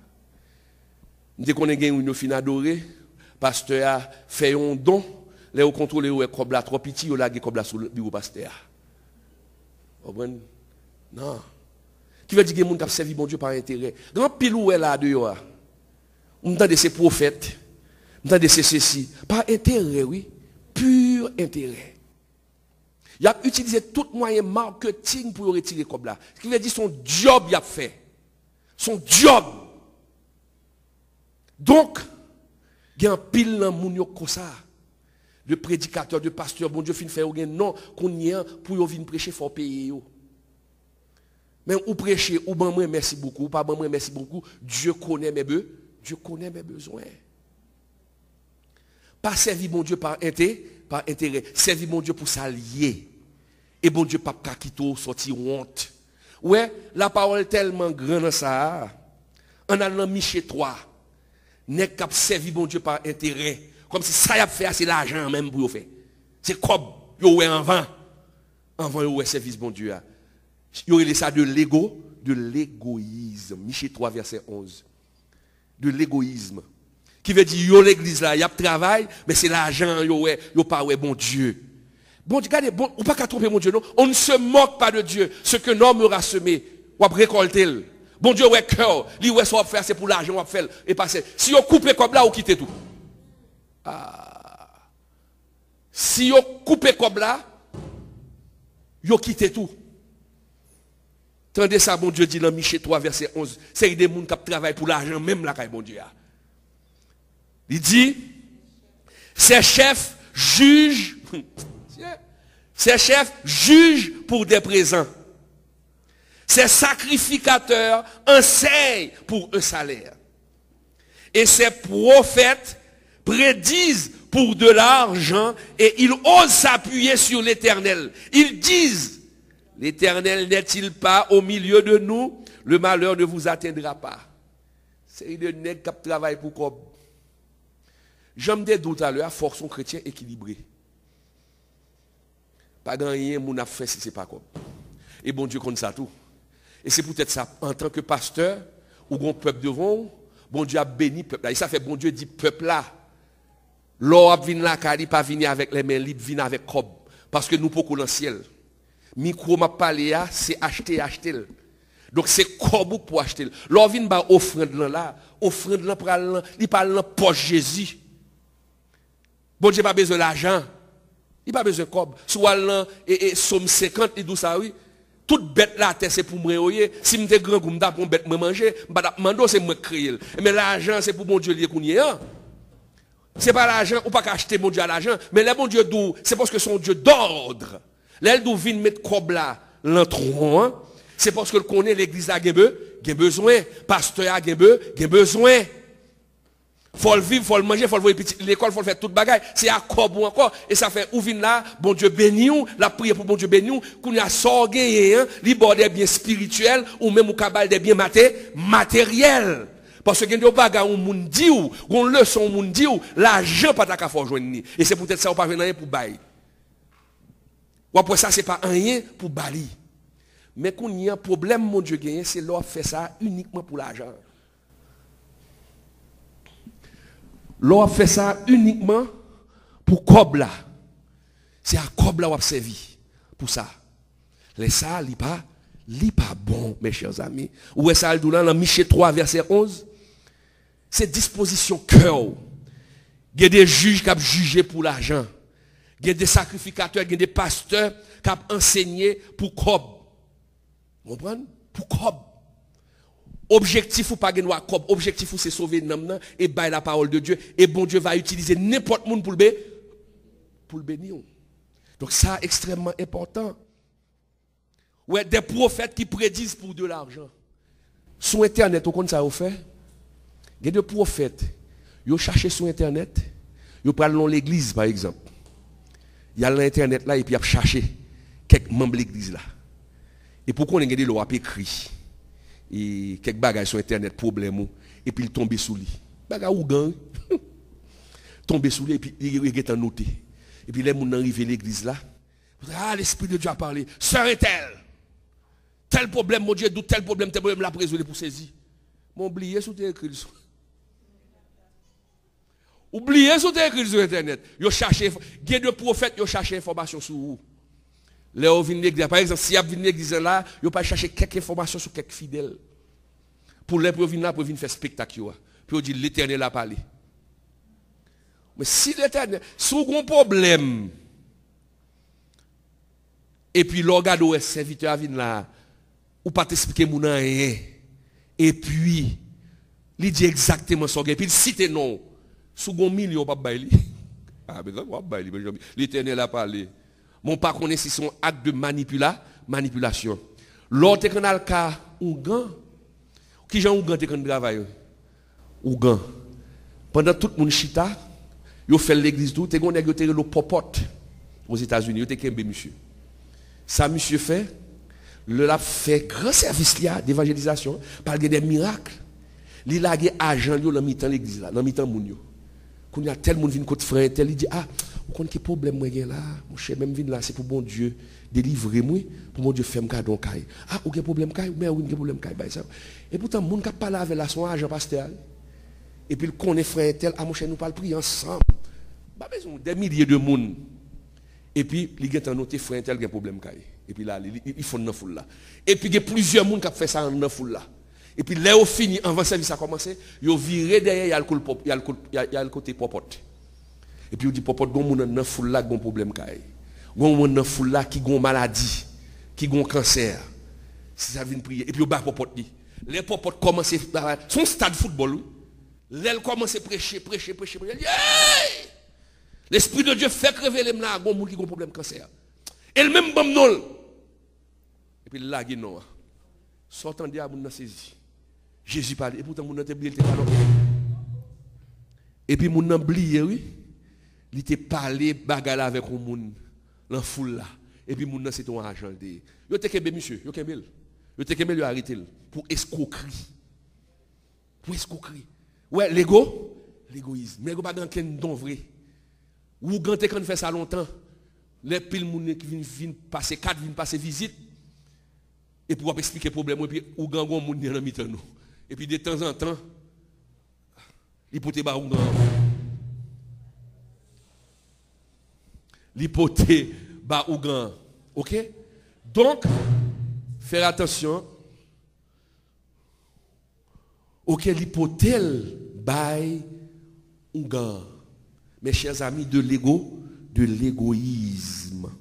Dès qu'on a une fin adorée, pasteur a fait un don, les au contrôle est comme là trop petit, il a comme là sur le bureau pasteur. Non. Qui veut dire que les gens qui ont servi mon Dieu par intérêt. Grand pile où est là dehors. On entend de ces prophètes. On entend de ces ceci. Par intérêt, oui. Pur intérêt. Il a utilisé tout moyen marketing pour retirer comme là. Ce qui veut dire son job il a fait. Son job. Donc, il y a un pile dans mon comme ça. De prédicateur, de pasteur, bon Dieu fin faire un non qu'on y a pour venir prêcher, il faut payer. Mais ou prêcher, ou ben moi merci beaucoup, ou pas ben moi merci beaucoup, Dieu connaît mes besoins. Dieu connaît mes besoins. Pas servir mon Dieu par intérêt, par intérêt. Servir mon Dieu pour s'allier. Et bon Dieu, pas quitter, sortir honte. Ouais, la parole est tellement grande dans ça. En allant mis chez toi, n'est qu'à servir bon Dieu par intérêt. Comme si ça y a fait, c'est l'argent même pour faire. C'est comme, yo ouais en vent. En vent, yo ouais service bon Dieu. Yo ouais ça de l'ego, de l'égoïsme. Michée 3, verset 11. De l'égoïsme. Qui veut dire, yo l'église là, y a travail, mais c'est l'argent, yo ouais, yo pas ouais bon Dieu. Bon Dieu, regardez, bon, ou pas qu'à tromper mon Dieu, non. On ne se moque pas de Dieu. Ce que l'homme aura semé, ou récolter. Bon Dieu, ouais, cœur, lui, ouais, ça va faire, c'est pour l'argent, on va faire, et passer. Si on coupe comme là, on quitte tout. Ah. Si on coupe comme là, on quitte tout. Tendez ça, bon Dieu dit dans Michée 3, verset 11. C'est des gens qui travaillent pour l'argent, même là, bon Dieu. Il dit, ces chefs jugent, ces chefs jugent pour des présents. Ces sacrificateurs enseignent pour un salaire. Et ces prophètes prédisent pour de l'argent et ils osent s'appuyer sur l'Éternel. Ils disent, l'Éternel n'est-il pas au milieu de nous? Le malheur ne vous atteindra pas. C'est de nègres qui travaillent pour comme. J'aime dire tout à l'heure, force son chrétien équilibré. Pas gagner, mon a fait si c'est pas comme. Et bon Dieu connaît ça tout. Et c'est peut-être ça, en tant que pasteur, ou grand peuple devant, bon Dieu a béni le peuple là. Et ça fait bon Dieu dit peuple là. L'or vient là, car il pas venir avec les mains libres, vient avec cob. Parce que nous pouvons dans le ciel. Micro m'a parlé c'est acheter. Donc c'est cob pour acheter. L'or vient ba offrande là, offrande là pour aller, il parle dans poche Jésus. Bon Dieu pas besoin d'argent. Il pas besoin de cob. Soit là et somme 50 il dit ça oui. Toute bête là c'est pour moi. Si m'te grand goum da pour bête me manger, m'pa mando c'est moi créer. Mais l'argent c'est pour bon Dieu lié kounye hein. C'est pas l'argent ou pas acheter mon Dieu à l'argent, mais le bon Dieu d'où c'est parce que son Dieu d'ordre. Là d'où vient mettre cob là l'entron hein. C'est parce que le connaît l'église a besoin, pasteur a besoin. Faut le vivre, faut le manger, faut le voir l'école, faut le faire toute bagaille. C'est à cob ou encore. Et ça fait, ou vin là, bon Dieu béni ou, la prière pour bon Dieu béni ou, qu'on a sorgué, hein, libère des biens spirituels, ou même ou cabal des biens matériels. Parce que, il y a des bagages où moun dit ou, on leçon moun dit ou, l'argent pas ta faut joindre. Et c'est peut-être ça ou pas venir rien pour bailler. Ou après ça, c'est pas rien pour bali. Mais quand il y a un problème, mon Dieu gagné, c'est l'on fait ça uniquement pour l'argent. L'on fait ça uniquement pour Kobla. C'est à Kobla qu'on a servi pour ça. Les ça, li pas bon, mes chers amis. Où est ça, dans Michée 3, verset 11? C'est disposition cœur. Il y a des juges qui ont jugé pour l'argent. Il y a des sacrificateurs, il y a des pasteurs qui ont enseigné pour Kob. Vous comprenez? Pour Kob. Objectif ou pas gagner Kob. Objectif ou c'est sauver l'homme et bailler la parole de Dieu. Et bon Dieu va utiliser n'importe qui pour le bénir. Donc ça, extrêmement important. Ouais, des prophètes qui prédisent pour de l'argent. Sur Internet, vous connaissez ça vous fait? Il y a des prophètes. Ils cherchent sur Internet. Ils parlent dans l'église, par exemple. Il y a l'Internet là et puis ils cherchent quelques membres de l'église là. Et pourquoi on a des lois écrit et quelques bagages sur Internet, problème, et puis il tombe sous lui. Bagage ou gang. Tombe sous lui et puis il est noté. Et puis les gens arrivent à l'église là. Ah, l'Esprit de Dieu a parlé. Sœur est tel problème, mon Dieu, d'où tel problème la résoudre pour saisir. Mon oublié sous tes écrits. Oubliez ce que tu écrit sur Internet. Vous cherchez, il y a des prophètes, vous cherchez information sur vous. Là, vous venez l'église. Par exemple, si vous venez l'église là, vous pas chercher quelques informations sur quelques fidèles. Pour les venir là, pour venir faire spectacle. Puis vous dites, l'Éternel a parlé. Mais si l'Éternel, si vous avez un problème, et puis l'organe est serviteur à venir là, ou pas t'expliquer mon rien, et puis, il dit exactement ce et puis il cite non. Sous un million, pas bailler. Ah, mais ça, pas bailler. L'Éternel a parlé. Mon pas connaît si c'est un acte de manipulation. L'autre canal cas Ougan. Qui j'ai Ougan te quand travaille? Ougan. Pendant tout le monde chita, Yo fait l'église tout, t'es gonne yo le popote aux États-Unis, yo t'es kembe monsieur. Ça monsieur fait, le l'a fait grand service là d'évangélisation, par des miracles. Li lage agent yo dans mi-temps l'église là, dans mi-temps moun yo. Quand il y a tel monde vient côté frère, tel il dit ah, vous connaissez problème moi là, mon cher même vinn là, c'est pour bon Dieu délivrer moi, pour mon Dieu faire me cadeau caille. Ah, ou gen problème caille, mais oui, gen problème caille, bah ça. Et pourtant moun ka parler avec la son agent pasteur. Et puis il connaît frère tel, ah mon cher nous parle prier ensemble. Pas besoin des milliers de monde. Et puis il y a noté frère tel gen problème caille. Et puis là il font dans foule là. Et puis il y a plusieurs monde qui fait ça dans foule là. Et puis là, au fini, avant le service a commencé, ils ont viré derrière, il y a le côté popote. Et puis il dit popote, il y a un foule là qui a un problème. Il y a un foule là qui a une maladie, qui a un cancer. Si ça vient prier. Et puis il y a un popote. Les popotes commencent à son stade de football. L'elle commence à prêcher. Hey! L'Esprit de Dieu fait crever les gens qui ont un problème de cancer. Et le même bon non. Et puis là, il y a non. Sortant de là, il a saisi. Jésus parlait, et pourtant, mon été oublié, et puis, mon oublié, oui, il était parlé, bagarre avec un monde, dans la foule là. Et puis, mon c'est un agent. Yo te kembe, monsieur, yo kembe. Yo te kembe, yo arrêté pour escroquerie. Pour escroquerie. Ouais, l'égoïsme. Mais il n'y a pas de don vrai. Ou quand on fait ça longtemps, les piles moun qui viennent passer 4 viennent passer visite. Et pour expliquer le problème, et puis ou gangon moun dans mi-temps nous. Et puis de temps en temps, l'hypothèse ba ou gan. L'hypothèse ba ou gan. OK? Donc faire attention. OK, l'hypothèse bail ou gan. Mes chers amis, de l'égoïsme.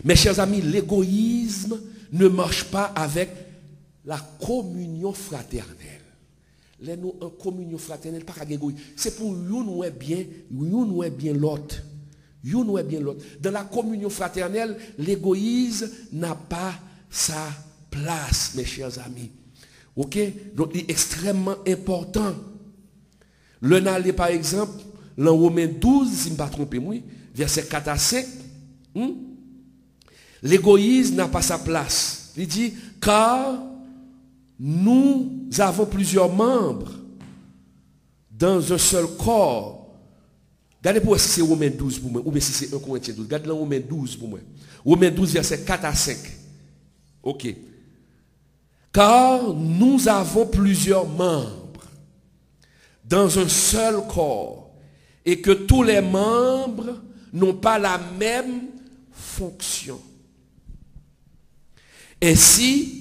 Mes chers amis, l'égoïsme ne marche pas avec la communion fraternelle. Les nous en communion fraternelle, pas d'égoïsme. C'est pour nous bien l'autre. Dans la communion fraternelle, l'égoïsme n'a pas sa place, mes chers amis. OK? Donc, il est extrêmement important. Le n'allez par exemple, dans Romains 12, si je ne me trompe pas, verset 4 à 5, l'égoïsme n'a pas sa place. Il dit, car nous avons plusieurs membres dans un seul corps. Regardez pour si c'est Romains 12 pour moi, ou bien si c'est 1 Corinthiens 12. Regardez Romains 12 pour moi. Romains 12, verset 4 à 5. OK. Car nous avons plusieurs membres dans un seul corps et que tous les membres n'ont pas la même fonction. Ainsi,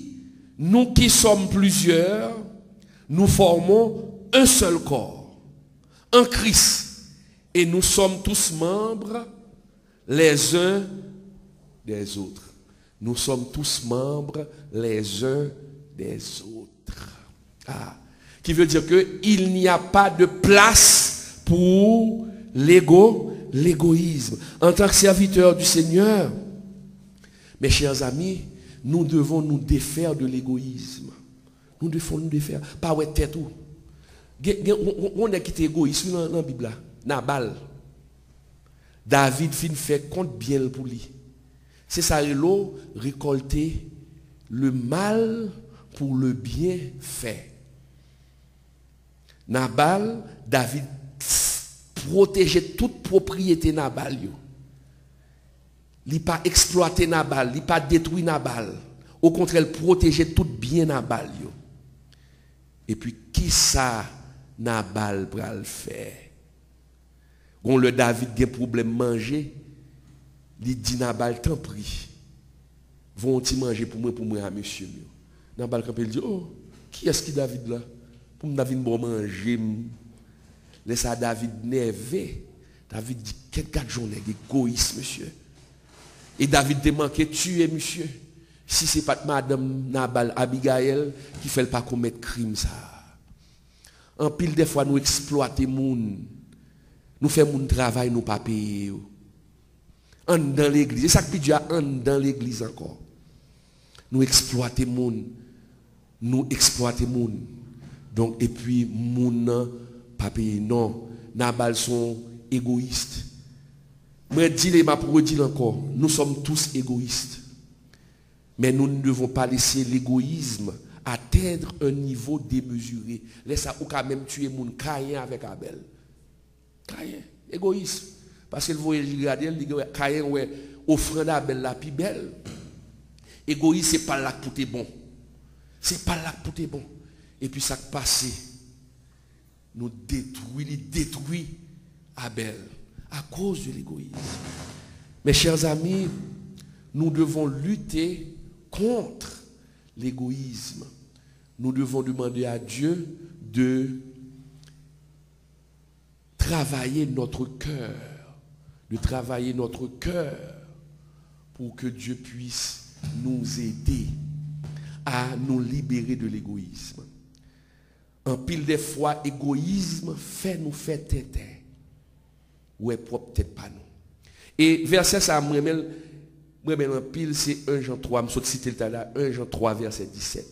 nous qui sommes plusieurs, nous formons un seul corps, en Christ, et nous sommes tous membres les uns des autres. Nous sommes tous membres les uns des autres. Ah, qui veut dire qu'il n'y a pas de place pour l'égoïsme. En tant que serviteur du Seigneur, mes chers amis, nous devons nous défaire de l'égoïsme. Nous devons nous défaire. Pas ouais tête tout. On est qui est égoïste dans la Bible. Nabal. David fin fait compte bien pour lui. C'est ça l'eau récolter le mal pour le bien fait. Nabal, David protégeait toute propriété Nabal. Il n'a pas exploité Nabal, il n'a pas détruit Nabal. Au contraire, il protégeait tout bien Nabal. Et puis, qui ça Nabal pral faire? Quand le David a un problème manger, il dit Nabal, t'en prie. Vont-ils manger pour moi, monsieur? Nabal, quand il dit, oh, qui est-ce qui David là? Pour David bon manger. Laisse à David nervé. David dit, quelle journée égoïste, monsieur. Et David te manqué tuer, monsieur. Si ce n'est pas madame Nabal Abigail qui fait pas commettre crime ça. En pile des fois nous exploitons moun. Nous faisons mon travail, nous pas payer. En dans l'église, c'est ça que Dieu a dans l'église encore. Nous exploitons moun. Nous exploitons moun. Donc et puis moun pas payer non. Nabal son égoïste. Moi, dis-le, ma pour dire encore, nous sommes tous égoïstes. Mais nous ne devons pas laisser l'égoïsme atteindre un niveau démesuré. Laisse ça ou quand même tuer mon Caïn avec Abel. Caïn, égoïsme. Parce que le voyage regarder, il dit que Caïn ouais offrande Abel la plus belle. Égoïsme, c'est pas là pour t'es bon. C'est pas là pour t'es bon. Et puis ça passe, nous détruit Abel à cause de l'égoïsme. Mes chers amis, nous devons lutter contre l'égoïsme. Nous devons demander à Dieu de travailler notre cœur, pour que Dieu puisse nous aider à nous libérer de l'égoïsme. En pile des fois, égoïsme fait nous faire tête. Ouais, peut-être pas nous. Et verset ça, moi, en pile, c'est 1 Jean 3, je vais citer le là, 1 Jean 3, verset 17.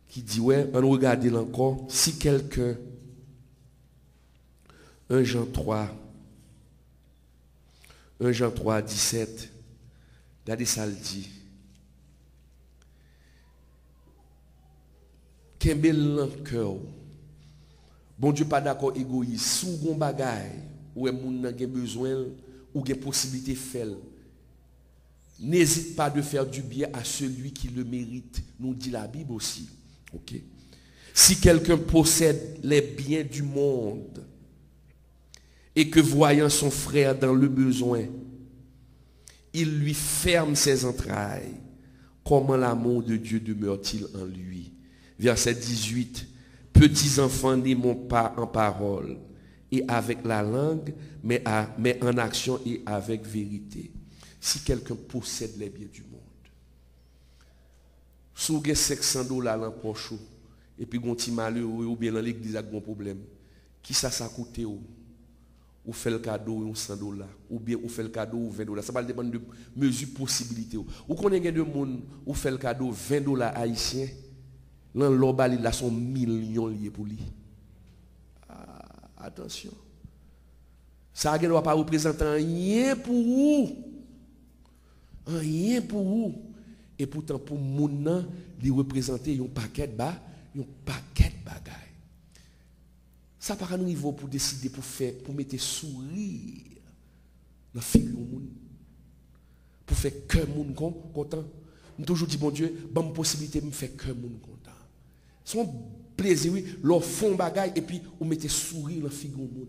Qui dit, ouais, on regarde encore, si quelqu'un, 1 Jean 3, 17, regardez ça le dit. Qu'un bel cœur. Bon Dieu pas d'accord égoïste. Sous gon bagay, ou moun nan gen besoin ou gen possibilité faire. N'hésite pas de faire du bien à celui qui le mérite. Nous dit la Bible aussi. OK? Si quelqu'un possède les biens du monde et que voyant son frère dans le besoin, il lui ferme ses entrailles, comment l'amour de Dieu demeure-t-il en lui? Verset 18. Petits enfants, n'aimons pas en parole et avec la langue, mais en action et avec vérité. Si quelqu'un possède les biens du monde, si vous avez $500 dans le poche, et puis vous avez malheureux ou bien dans l'église avec un problème, qui ça coûte ou fait le cadeau $100, ou bien ou fait le cadeau $20. Ça va dépendre de mesures possibilités. Ou connaissez de monde ou fait le cadeau $20 haïtiens. Là, l'obali là sont millions liés pour lui. Attention. Ça ne doit pas représenter rien pour vous. Rien pour vous. Et pourtant, pour moun il représente un paquet de bagailles. Ça par un niveau pour décider pour mettre sourire dans la figure du monde. Pour faire que moun content. Je toujours dit, bon Dieu, bonne possibilité de me faire que moun content. Son plaisir, oui, leur font bagaille et puis vous mettez sourire dans la figure du monde.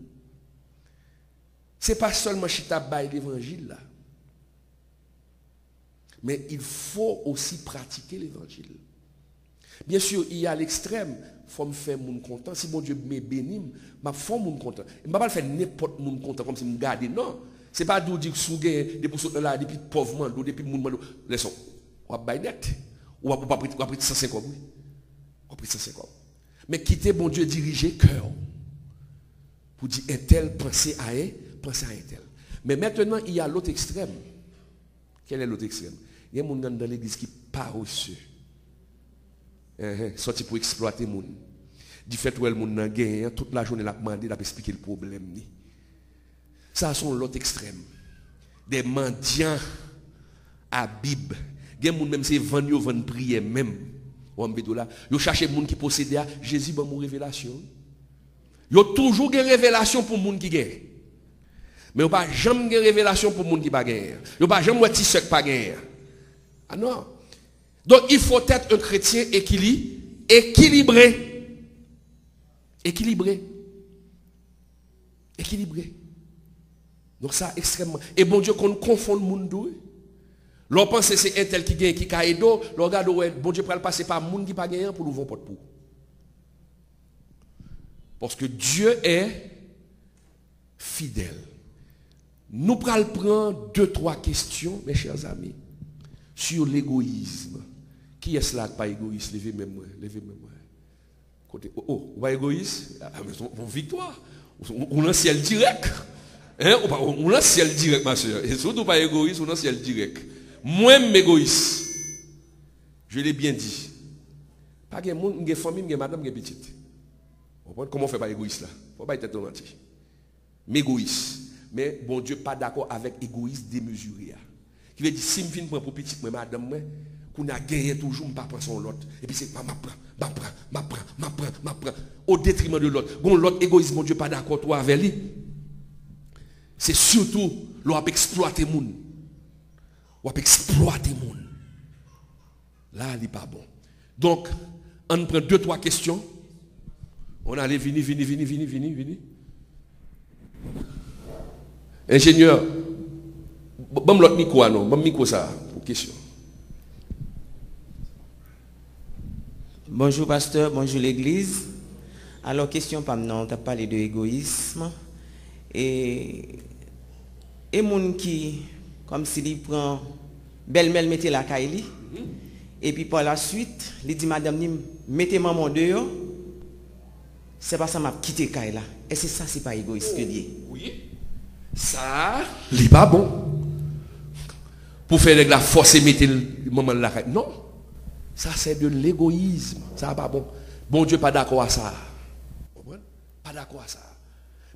Ce n'est pas seulement chita bail l'évangile là. Mais il faut aussi pratiquer l'évangile. Bien sûr, il y a l'extrême. Il faut me faire mon content. Si mon Dieu me bénit, je fais mon content. Je ne vais pas faire n'importe mon content comme si je me garde. Non. Ce n'est pas de dire que si vous avez des personnes là, depuis pauvres, depuis mon monde, laissons. On va bailler net. On va prendre 150. On va prendre 150. Mais quitter mon Dieu diriger cœur. Pour dire un tel, pensez à un tel. Mais maintenant, il y a l'autre extrême. Quel est l'autre extrême? Il y a des gens dans l'église qui pas reçu. Sorti pour exploiter les gens. Du fait où les gens ont gagné, toute la journée, ils ont demandé d'expliquer le problème. Ça, c'est l'autre extrême. Des mendiants à Bible. Il y a des gens même qui vendent prier même. Ils cherchent des gens qui possèdent Jésus dans une révélation. Il y a toujours des révélations pour les gens qui gagnent. Mais il n'y a pas jamais de révélation pour les gens qui ne gagnent pas. Il n'y a pas jamais de gens qui ne gagnent pas. Ah non. Donc il faut être un chrétien équilibré. Donc ça, extrêmement. Et bon Dieu, qu'on confond le monde. L'on pense que c'est un tel qui gagne, qui caille d'eau. L'on regarde, bon Dieu, pour le passer par le monde qui n'a pas gagné pour l'ouvrir porte pour. Parce que Dieu est fidèle. Nous prenons prendre 2-3 questions, mes chers amis, sur l'égoïsme. Qui est-ce là qui n'est pas égoïste? Levez-moi. Côté, vous pas égoïste? On victoire. On a un ciel direct. On a un ciel direct, ma soeur. Et surtout pas égoïste, on a un ciel direct. Moi-même égoïste. Je l'ai bien dit. Pas de monde, une famille, une madame, une petite. Comment on fait pas égoïste là? Faut pas être romantique. m'égoïste. Mais bon Dieu pas d'accord avec égoïste démesuré. Qui veut dire si me viens prendre pour petit moi madame moi qu'on a gagné toujours me pas prendre son l'autre et puis c'est m'apprend au détriment de l'autre. Bon l'autre égoïste bon Dieu pas d'accord toi avec lui. C'est surtout l'on exploiter moun. On exploiter moun. Là il pas bon. Donc on prend 2-3 questions. On allait venir. Ingénieur, bon l'autre micro non, bon micro ça pour question. Bonjour pasteur, bonjour l'église. Alors question pas non, tu as parlé de égoïsme et moun qui comme s'il il prend belle-mère mettez la caille et puis par la suite, il dit madame ni mettez maman dehors. C'est pas ça m'a quitté caille là. Et c'est ça c'est pas égoïste que dit. Oui. Ça, il n'est pas bon. Pour faire de la force et mettre le moment de la caille. Non. Ça, c'est de l'égoïsme. Ça n'est pas bon. Bon Dieu, pas d'accord à ça. Pas d'accord à ça.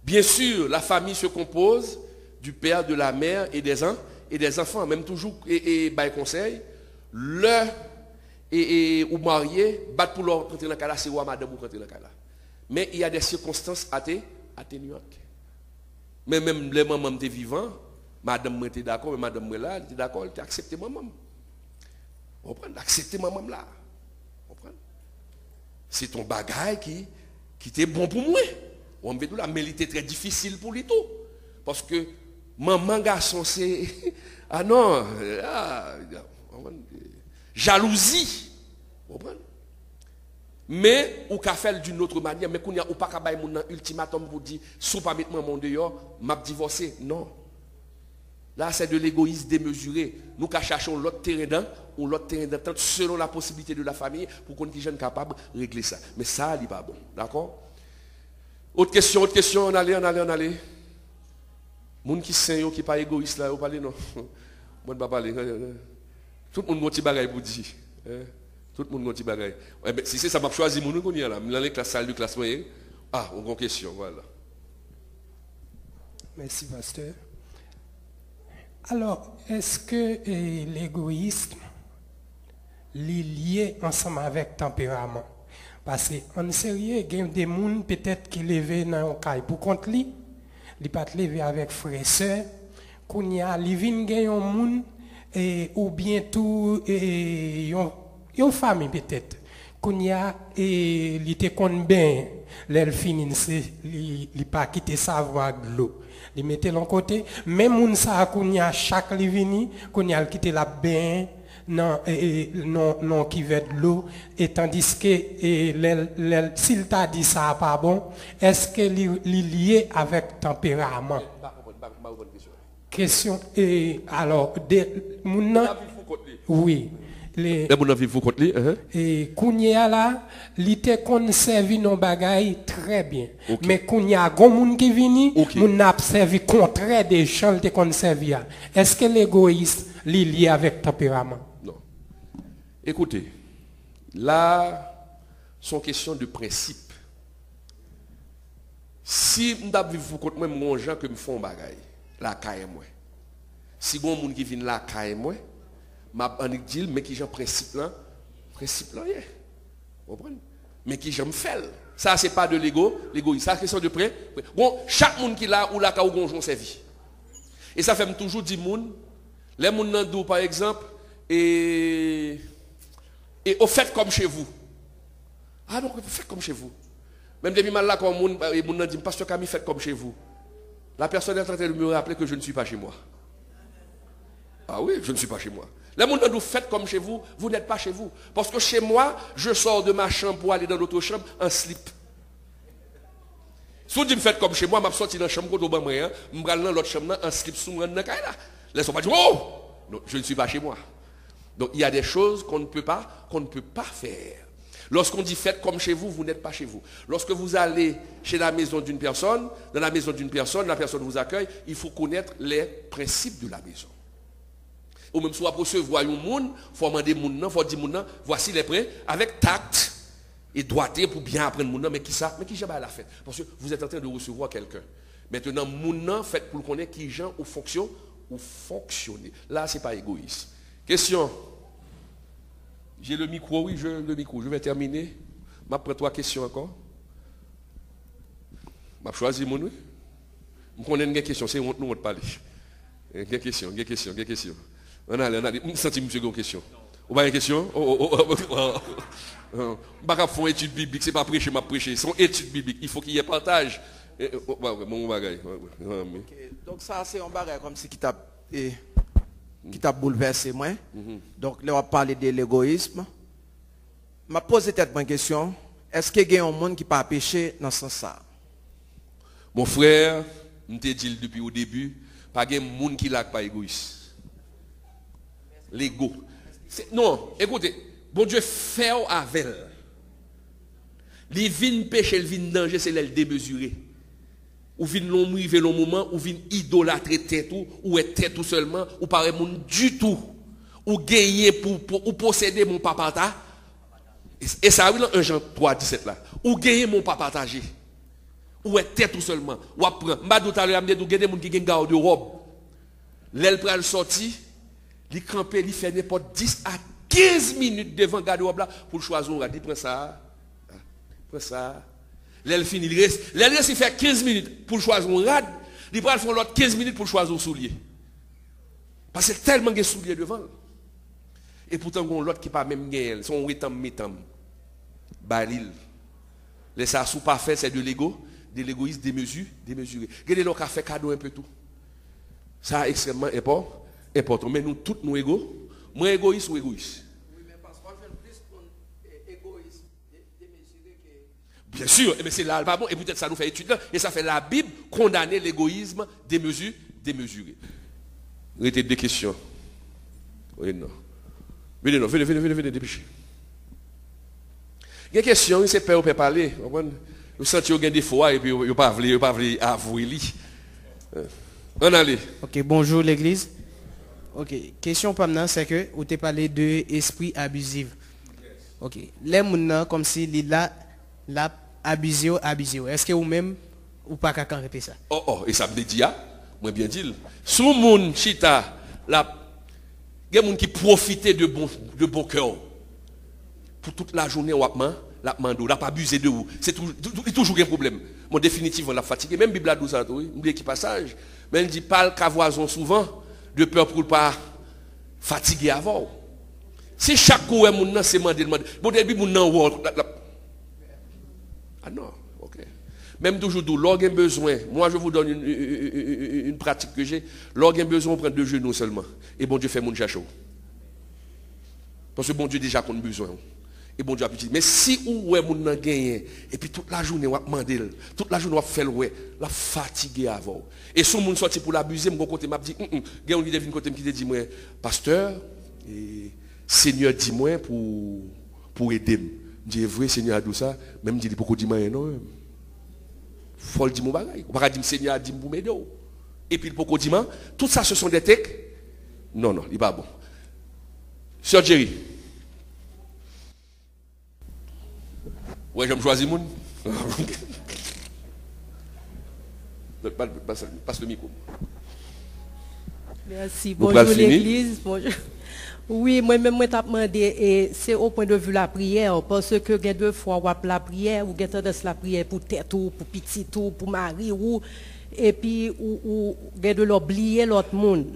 Bien sûr, la famille se compose du père, de la mère et des enfants. Même toujours, et conseil, ou marié, battre pour leur rentrer dans la cala, c'est ou madame ou rentrer dans la cala. Mais il y a des circonstances atténuantes. Mais même les mamans étaient vivants, madame était d'accord, mais madame là, était d'accord, elle était acceptée maman. Vous comprenez? Accepter maman là. Vous comprenez? C'est ton bagage qui était bon pour moi. On me dit là, mais il était très difficile pour lui tout. Parce que maman garçon c'est ah non, jalousie. Vous comprenez? Mais ou qu'a fait d'une autre manière, mais qu'on y a ou pas qu'à bailler mon ultimatum pour dire sous pas mettre maman dehors, m'a divorcé. Non. Là c'est de l'égoïsme démesuré. Nous qu'à cherchons l'autre terrain ou l'autre terrain d'entente selon la possibilité de la famille pour qu'on soit capable de régler ça. Mais ça n'est pas bon. D'accord? Autre question, on allait. Moun qui saint qui pas égoïste là, vous parlez non. Moi pas parler. Tout le monde m'a petit bagaille pour dire. Tout le monde m'a petit bagaille. Si c'est ça m'a choisi moun qu'on y a là, dans les classes salle de classe moyen. Ah, on a une question, voilà. Merci pasteur. Alors, est-ce que l'égoïsme est lié ensemble avec tempérament? Parce qu'en sérieux, il y a des gens peut-être qui lèvent dans un caille pour contre lui, ils ne pas lever avec frère et soeur, qu'on y a, ils viennent gagner un monde, ou bien tout, une famille peut-être, qu'on y a, il était contre bien, l'elle finit, il pas quitter savoir de l'eau. Il mettait l'en côté, même moun sa qu'on y a chaque livini, qu'on y a quitté la bain, non qui veut de l'eau, et tandis que s'il t'a dit ça pas bon, est-ce que lié avec tempérament? Question, alors, oui. Et Kounia là, il était conservé nos bagailles très bien. Okay. Mais Kounia, gon moun qui vini, moun n'a servi contraire des champs te conservé. Est-ce que l'égoïsme lié avec tempérament? Non. Écoutez, là, sont question de principe. Si m'd'a vivre contre moi mon gens que me font bagaille, la caille moi. Si gon moun qui vient la caille moi, m'a dit mais qui j'en principe là yeah. Vous comprenez? Mais qui j'en fais. Ça c'est pas de l'égoïsme, ça c'est question de près. Bon, chaque monde qui là ou là ka ou gonjon servi. Et ça fait toujours dire moun, les moun nan dou par exemple et au fait comme chez vous. Ah donc faites comme chez vous. Même depuis mal là quand moun nan dit pasteur Camille faites comme chez vous. La personne est en train de me rappeler que je ne suis pas chez moi. Ah oui, je ne suis pas chez moi. Les gens nous faites comme chez vous, vous n'êtes pas chez vous. Parce que chez moi, je sors de ma chambre pour aller dans l'autre chambre en slip. Si vous dites faites comme chez moi, je sorti dans la chambre, je vais dans l'autre chambre en slip sous le là. Laissez pas dire, oh, non, je ne suis pas chez moi. Donc il y a des choses qu'on ne peut pas faire. Lorsqu'on dit faites comme chez vous, vous n'êtes pas chez vous. Lorsque vous allez chez la maison d'une personne, dans la maison d'une personne, la personne vous accueille, il faut connaître les principes de la maison. Ou même soit pour recevoir un monde, il faut demander moun, faut dire moun, voici les prêts, avec tact et droiture pour bien apprendre moun, mais qui ça, mais qui jamais la fête. Parce que vous êtes en train de recevoir quelqu'un. Maintenant, moun fait pour connaître qui gens ou fonction ou fonctionner. Là, c'est pas égoïste. Question. J'ai le micro, oui, le micro. Je vais terminer. Je prends 3 questions encore. Je choisis mon oui. Je connais une question, c'est honte nous on parler. Une question. On a, je sens monsieur une question. Vous avez une question? Je ne vais pas faire une étude biblique, ce n'est pas prêcher, prêcher. C'est une étude biblique. Il faut qu'il y ait partage. Mon bagage. Donc ça, c'est un bagage comme si qui t'a bouleversé moi. Donc là, on va parler de l'égoïsme. Je pose peut-être une question. Est-ce qu'il y a un monde qui n'a pas péché dans ce sens-là? Mon frère, je t'ai dit depuis le début, pas de monde qui n'a pas égoïste. L'ego. Non, écoutez, bon Dieu fait avec. Les vins péché, les vins danger, c'est les démesuré. Ou vin long rive long moment, ou vin idolâtrer tête ou est tête tout seulement, ou pas monde du tout. Ou gagner pour posséder mon papa. Et ça oui dans 1 Jean 3, 17 là. Ou gagner mon papa partagé. Ou est tête tout seulement. Ou apprend. M'a tout à l'heure amené des gens qui gagne garde de robe. L'aile pral sorti, li camper, li fait n'importe 10 à 15 minutes devant garde robe là pour choisir un rad. Il prend ça. Prend ça. L'aile fini, il reste il fait 15 minutes pour choisir un rad, il pral faire l'autre 15 minutes pour choisir un soulier. Parce que tellement de souliers devant. Et pourtant on l'autre qui pas même gagne, son ritam mitam. Balil. Les ça sous pas fait c'est de l'ego. De l'égoïsme démesuré. Regardez l'on a fait cadeau un peu tout. Ça extrêmement important. Mais nous tous nous égaux. Moi égoïste ou égoïste? Oui, mais parce qu'on fait plus pour égoïsme démesuré que... Bien sûr, mais c'est là pas bon. Et peut-être ça nous fait étudier. Et ça fait la Bible condamner l'égoïsme démesuré. Restez 2 questions. Oui, non. Venez, dépêchez. Il y a une question, c'est peur, on peut parler. Vous sentez qu'il y a des fois et puis vous ne pouvez pas avouer. On allait. Ok, bonjour l'église. Ok, question pour moi, c'est que vous avez parlé de esprit abusif. Ok, les gens comme si la abusé. Est-ce que vous-même ou pas qu'à répéter ça? Et ça me dit, moi bien dit. Sous mon chita, il y a des gens qui profitent de bon cœur. Pour toute la journée, la mando, la pas abusé de vous. C'est toujours un problème. Moi, définitivement, la fatigue. Même Bible a dit ça, oui. Oubliez qui passage. Mais elle dit, parle qu'avoison souvent, de peur pour ne pas fatiguer avant. Si chaque coup, mon c'est demandé. Bon, début, mon nom, ah non, ok. Même toujours, lorsqu'il y a besoin, moi, je vous donne une pratique que j'ai. Lorsqu'il y a besoin, on prend 2 genoux seulement. Et bon Dieu fait mon chaud. Parce que bon Dieu déjà qu'on a besoin. Et bon Dieu a petit. Mais si ou est mon nan gagné et puis toute la journée on va demander, toute la journée on va faire ouais, la fatigué avant. Et si mon sorti pour l'abuser, mon côté m'a dit gagne on dit devine côté qui te dit moi pasteur et Seigneur dis-moi pour aider. Dit vrai Seigneur a dit ça, même dit pourquoi dit moi non. Faut le dire mon bagaille. On va dire Seigneur a dit pour m'aider. Et puis pourquoi dit moi tout ça ce sont des textes. Non, il pas bon. Sœur Jerry. Ouais, je me choisis mon. Passe le micro. Merci. Bonjour l'église. Bonjour. Oui, moi-même, je t'ai demandé, et c'est au point de vue la prière, parce que il y a 2 fois où la prière, ou il y a la prière pour tête, ou pour petit, ou pour mari, ou, et puis, ou il y a de l'oublier l'autre monde.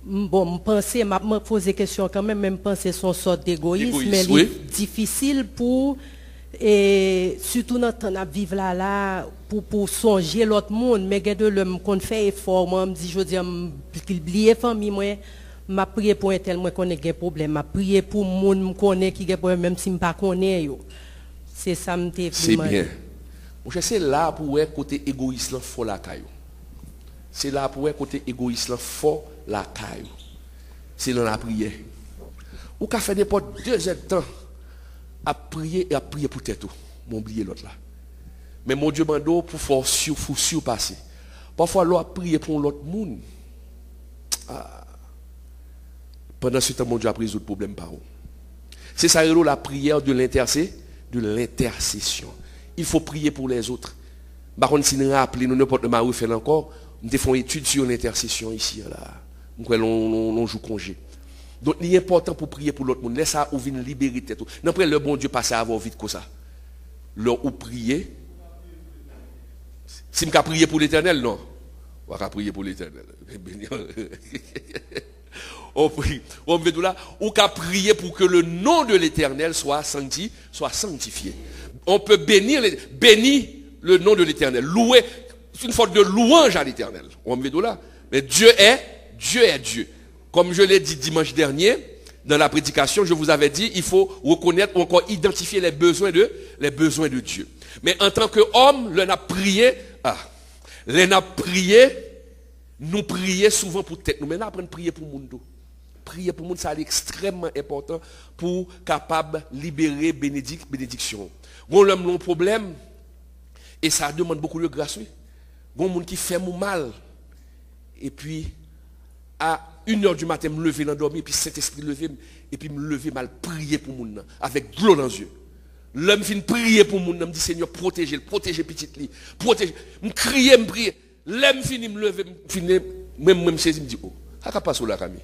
Bon, je pensais, je posé question quand même, même penser son sorte d'égoïsme, mais oui. Difficile pour, et surtout dans le temps de vivre là, pour songer l'autre monde, mais il y a de l'homme qu'on fait effort, moi, je me dis, je dis, qu'il oublie famille, moi, je prie pour un tel, moi, qu'on ait des problèmes, je prie pour monde qui connaît qui a des problèmes, même si je ne connais pas. C'est ça, me fait. C'est bien. C'est là pour être côté égoïste, là, faut la caillou. C'est là pour être côté égoïste, là, faut la caillou. C'est dans la prière. Ou qu'à faire n'importe 2 heures de temps à prier et à prier pour tête. M'oublier l'autre là. Mais mon Dieu mando pour surpasser. Parfois l'on a prié pour l'autre monde. Pendant ce temps, mon Dieu a résoudre le problème par où. C'est ça la prière de l'intercession. Il faut prier pour les autres. Par contre, si nous rappelons, nous n'importe quoi fait encore, nous avons fait une étude sur l'intercession ici, là. Donc, on joue congé. Donc, il est important pour prier pour l'autre monde. Laisse ça ou venir libérer tête. Après, le bon Dieu passe à avoir vite comme ça. L'heure où prier. Si je peux prier pour l'éternel, non. On va prier pour l'éternel. On prie. On veut tout là. Ou qu'à prier pour que le nom de l'éternel soit sanctifié. On peut bénir le nom de l'éternel. Louer. C'est une forme de louange à l'éternel. On veut tout là. Mais Dieu est Dieu. Comme je l'ai dit dimanche dernier, dans la prédication, je vous avais dit, il faut reconnaître ou encore identifier les besoins de Dieu. Mais en tant qu'homme, nous prier souvent pour tête. Nous maintenant apprendre à prier pour le monde. Prier pour le monde, ça est extrêmement important pour capable libérer bénédiction. Bon, l'homme a un problème et ça demande beaucoup de grâce. Bon, monde qui fait mal et puis à 1h du matin, me lever l'endormi, et puis Saint-Esprit lever, et puis me lever mal prier pour mon avec de l'eau dans les yeux. L'homme finit prier pour mon me dit Seigneur, protégez petite lit, protégez. Me crier, me prier. L'homme finit me lever, même saisi, me dit oh, ça va pas sur la camille.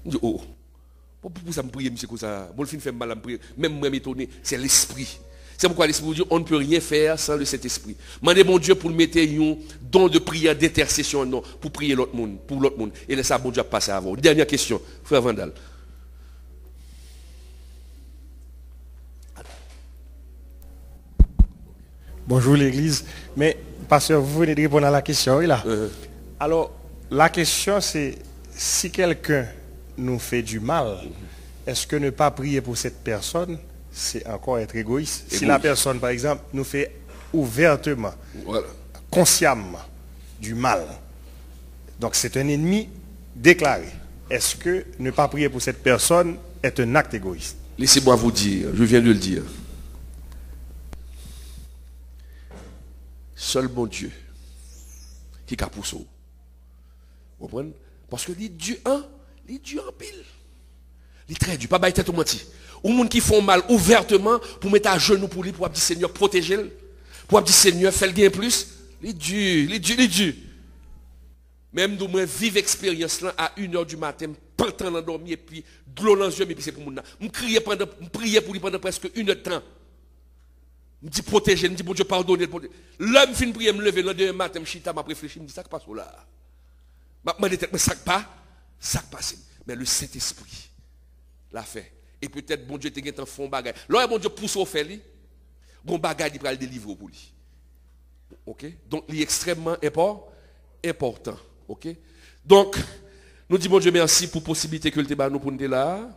Me dit oh, pourquoi ça me prier, monsieur, comme ça, bon, le fin fait mal à me prier, même moi m'étonner, c'est l'esprit. C'est pourquoi l'Esprit dit on ne peut rien faire sans le Saint-Esprit. Mandez mon Dieu pour mettre un don de prière, d'intercession, non, pour prier l'autre monde, pour l'autre monde. Et laissez bon Dieu passer à vous. Dernière question, frère Vandal. Bonjour l'église. Mais, pasteur, vous venez de répondre à la question, oui, là. Alors, la question c'est, si quelqu'un nous fait du mal, est-ce que ne pas prier pour cette personne, c'est encore être égoïste? Si la personne, par exemple, nous fait ouvertement, consciemment, du mal, donc c'est un ennemi déclaré, est-ce que ne pas prier pour cette personne est un acte égoïste? Laissez-moi vous dire, je viens de le dire. Seul bon Dieu qui a poussé. Vous comprenez? Parce que les dieux en pile. Les très Dieu, pas bailler tête au menti. Ou monde qui font mal ouvertement pour mettre à genoux pour lui, pour dire Seigneur, protégez-le. Pour dire Seigneur, fais le gain plus. Les dieux. Même de moi, vive expérience là à 1h du matin, pantant endormi et puis de l'eau dans les yeux, mais puis c'est pour mon. Je priais pour lui pendant presque 1 heure de temps. Je me dis protéger, je me dis bon Dieu pardonnez. L'homme finit prier, me lever le deuxième matin, je chita, m'a réfléchi, je me dis ça qui passe là. Mais ça passe. Mais le Saint-Esprit l'a fait. Et peut-être bon Dieu te un fond bagage. Là bon Dieu pousse au fait lui. Bon bagage il va le délivrer pour lui. OK? Donc il est extrêmement important. OK? Donc nous disons bon Dieu merci pour la possibilité que le débat nous pour nous là.